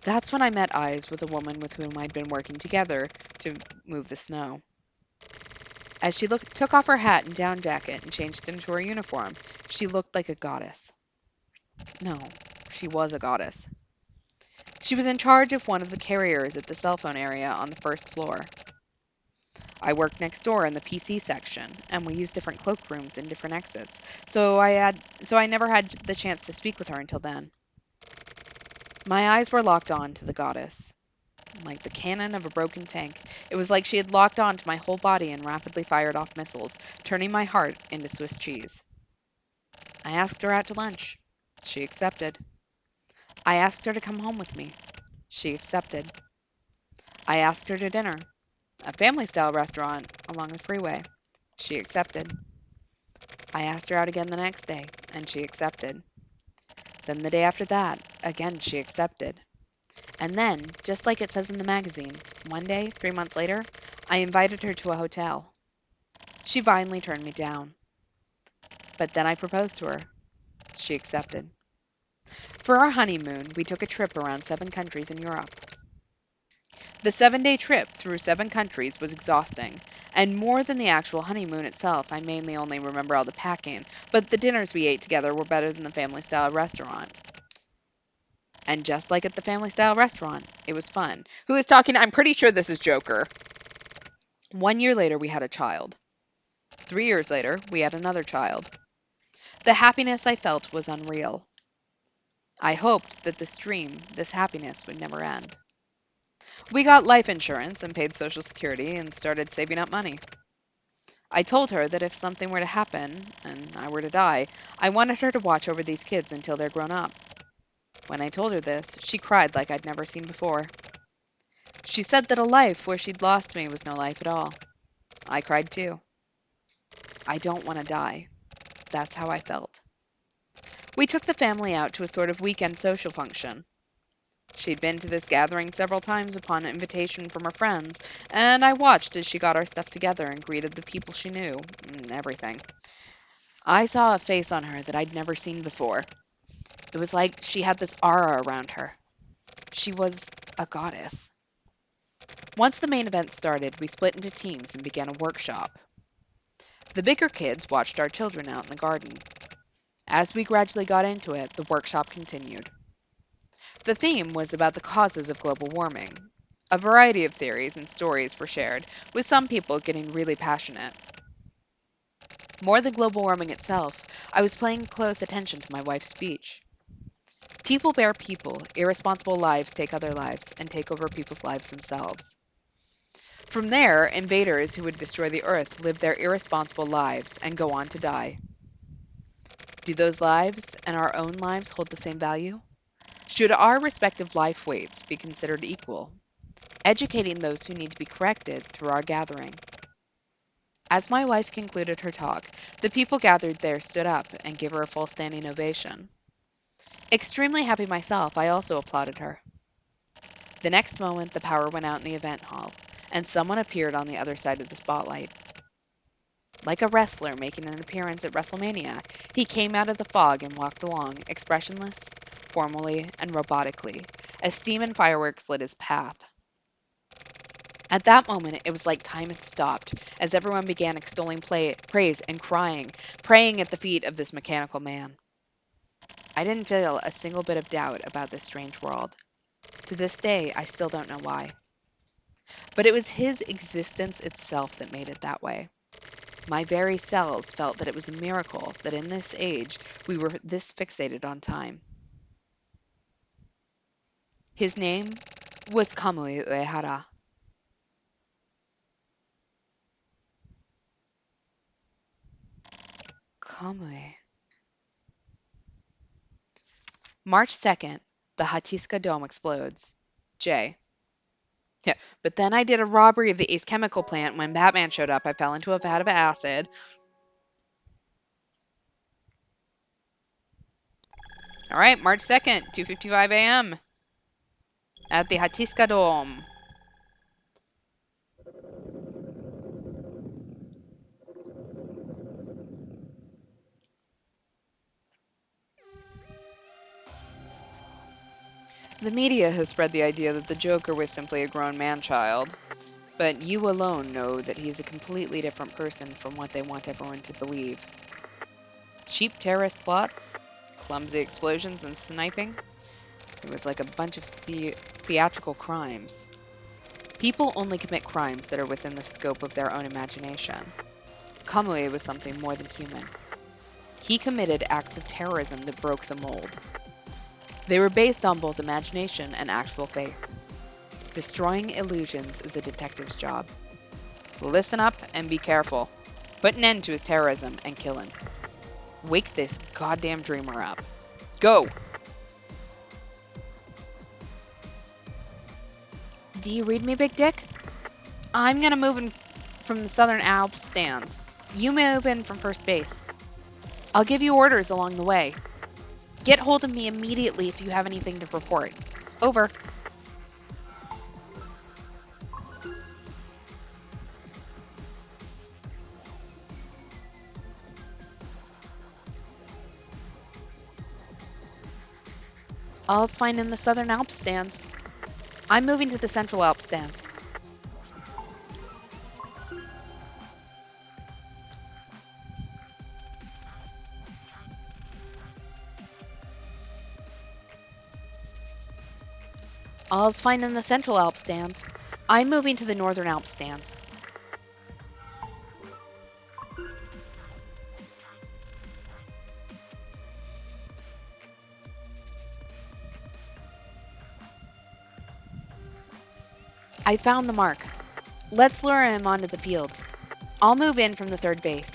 That's when I met eyes with a woman with whom I'd been working together to move the snow. As she took off her hat and down jacket and changed into her uniform, she looked like a goddess. No, she was a goddess. She was in charge of one of the carriers at the cell phone area on the first floor. I worked next door in the PC section, and we used different cloakrooms and different exits, so I never had the chance to speak with her until then. My eyes were locked on to the goddess. Like the cannon of a broken tank, it was like she had locked on to my whole body and rapidly fired off missiles, turning my heart into Swiss cheese. I asked her out to lunch. She accepted. I asked her to come home with me. She accepted. I asked her to dinner, a family-style restaurant along the freeway. She accepted. I asked her out again the next day, and she accepted. Then the day after that, again she accepted. And then, just like it says in the magazines, one day, 3 months later, I invited her to a hotel. She finally turned me down. But then I proposed to her. She accepted. For our honeymoon, we took a trip around 7 countries in Europe. The 7-day trip through 7 countries was exhausting, and more than the actual honeymoon itself, I mainly only remember all the packing, but the dinners we ate together were better than the family-style restaurant. And just like at the family-style restaurant, it was fun. Who is talking? I'm pretty sure this is Joker. 1 year later, we had a child. 3 years later, we had another child. The happiness I felt was unreal. I hoped that this dream, this happiness, would never end. We got life insurance and paid Social Security and started saving up money. I told her that if something were to happen, and I were to die, I wanted her to watch over these kids until they're grown up. When I told her this, she cried like I'd never seen before. She said that a life where she'd lost me was no life at all. I cried too. I don't want to die. That's how I felt. We took the family out to a sort of weekend social function. She'd been to this gathering several times upon invitation from her friends, and I watched as she got our stuff together and greeted the people she knew, and everything. I saw a face on her that I'd never seen before. It was like she had this aura around her. She was a goddess. Once the main event started, we split into teams and began a workshop. The bigger kids watched our children out in the garden. As we gradually got into it, the workshop continued. The theme was about the causes of global warming. A variety of theories and stories were shared, with some people getting really passionate. More than global warming itself, I was paying close attention to my wife's speech. People bear people, irresponsible lives take other lives, and take over people's lives themselves. From there, invaders who would destroy the earth live their irresponsible lives and go on to die. Do those lives and our own lives hold the same value? Should our respective life weights be considered equal? Educating those who need to be corrected through our gathering. As my wife concluded her talk, the people gathered there stood up and gave her a full standing ovation. Extremely happy myself, I also applauded her. The next moment, the power went out in the event hall, and someone appeared on the other side of the spotlight. Like a wrestler making an appearance at WrestleMania, he came out of the fog and walked along, expressionless, formally, and robotically, as steam and fireworks lit his path. At that moment, it was like time had stopped, as everyone began extolling praise and crying, praying at the feet of this mechanical man. I didn't feel a single bit of doubt about this strange world. To this day, I still don't know why. But it was his existence itself that made it that way. My very cells felt that it was a miracle that in this age we were this fixated on time. His name was Kamui Uehara. Kamui. March 2nd, the Hatiska Dome explodes. J. Yeah, but then I did a robbery of the Ace Chemical plant. When Batman showed up, I fell into a vat of acid. All right, March 2nd, 2:55 a.m. at the Hatiska Dome. The media has spread the idea that the Joker was simply a grown man-child, but you alone know that he's a completely different person from what they want everyone to believe. Cheap terrorist plots, clumsy explosions and sniping. It was like a bunch of theatrical crimes. People only commit crimes that are within the scope of their own imagination. Kamui was something more than human. He committed acts of terrorism that broke the mold. They were based on both imagination and actual faith. Destroying illusions is a detective's job. Listen up and be careful. Put an end to his terrorism and kill him. Wake this goddamn dreamer up. Go! Do you read me, Big Dick? I'm gonna move in from the Southern Alps stands. You move in from first base. I'll give you orders along the way. Get hold of me immediately if you have anything to report. Over. All's fine in the Southern Alps stands. I'm moving to the Central Alps stands. All's fine in the Central Alps stands. I'm moving to the Northern Alps stands. I found the mark. Let's lure him onto the field. I'll move in from the third base.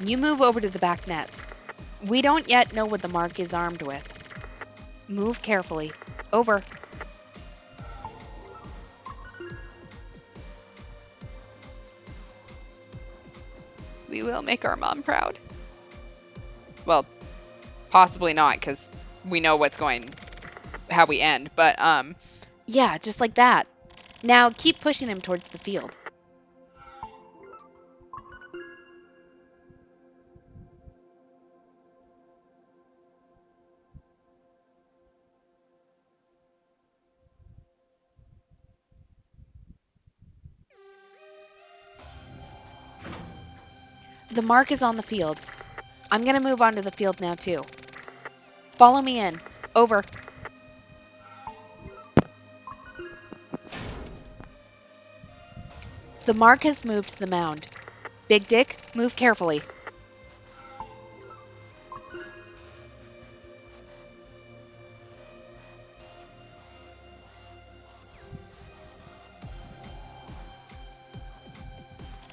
You move over to the back nets. We don't yet know what the mark is armed with. Move carefully. Over. We will make our mom proud. Well, possibly not, because we know how we end, but, Yeah, just like that. Now keep pushing him towards the field. The mark is on the field. I'm gonna move onto the field now too. Follow me in. Over. The mark has moved to the mound. Big Dick, move carefully.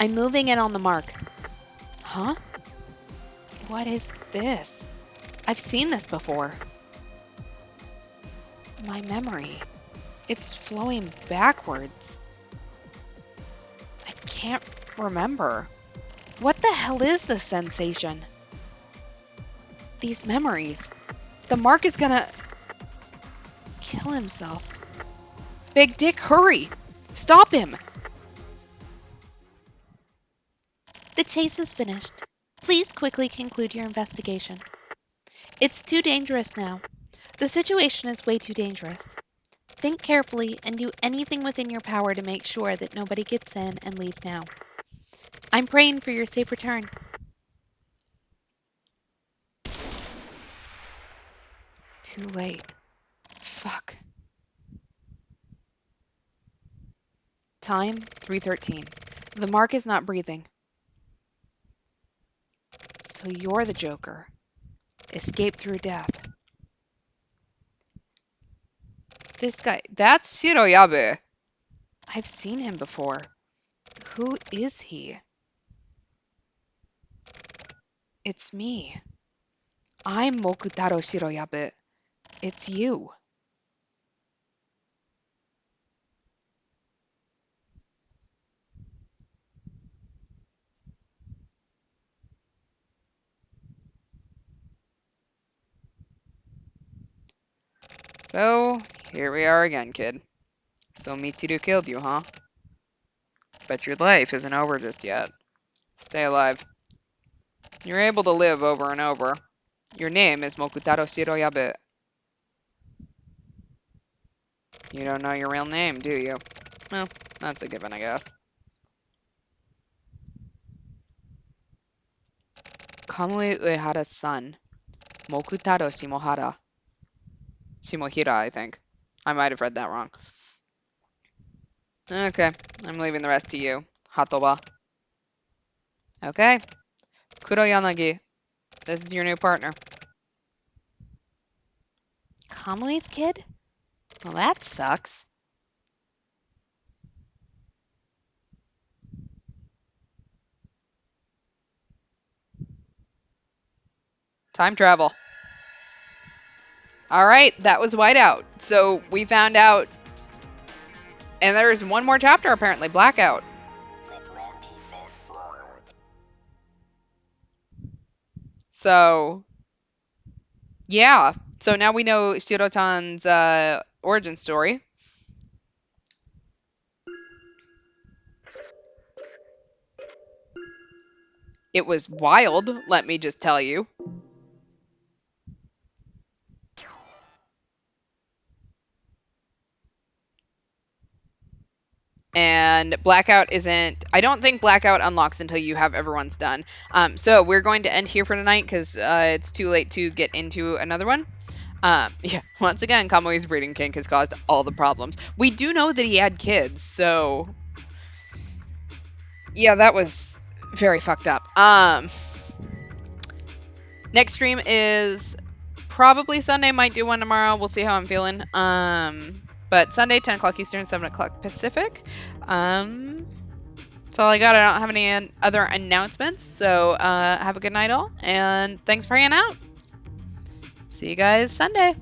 I'm moving in on the mark. Huh? What is this? I've seen this before. My memory. It's flowing backwards. I can't remember. What the hell is this sensation? These memories. The mark is gonna kill himself. Big Dick, hurry! Stop him! The chase is finished. Please quickly conclude your investigation. It's too dangerous now. The situation is way too dangerous. Think carefully and do anything within your power to make sure that nobody gets in and leave now. I'm praying for your safe return. Too late. Fuck. Time 3:13. The mark is not breathing. So you're the Joker. Escape through death. This guy, that's Shiroyabu. I've seen him before. Who is he? It's me. I'm Mokutaro Shiroyabu. It's you. So, here we are again, kid. So Mitsuru killed you, huh? But your life isn't over just yet. Stay alive. You're able to live over and over. Your name is Mokutaro Shiroyabu. You don't know your real name, do you? Well, that's a given, I guess. Kamui Uehara's son, Mokutaro Shimohara. Shimohira, I think. I might have read that wrong. Okay, I'm leaving the rest to you, Hatoba. Okay, Kuroyanagi, this is your new partner. Kamui's kid? Well, that sucks. Time travel. All right, that was Whiteout. So we found out, and there's one more chapter apparently, Blackout. So, yeah. So now we know Shirotan's origin story. It was wild, let me just tell you. And Blackout isn't... I don't think Blackout unlocks until you have everyone's done. So we're going to end here for tonight because it's too late to get into another one. Yeah, once again, Kamui's breeding kink has caused all the problems. We do know that he had kids, so... Yeah, that was very fucked up. Next stream is probably Sunday. Might do one tomorrow. We'll see how I'm feeling. But Sunday, 10 o'clock Eastern, 7 o'clock Pacific. That's all I got. I don't have any other announcements. So have a good night all. And thanks for hanging out. See you guys Sunday.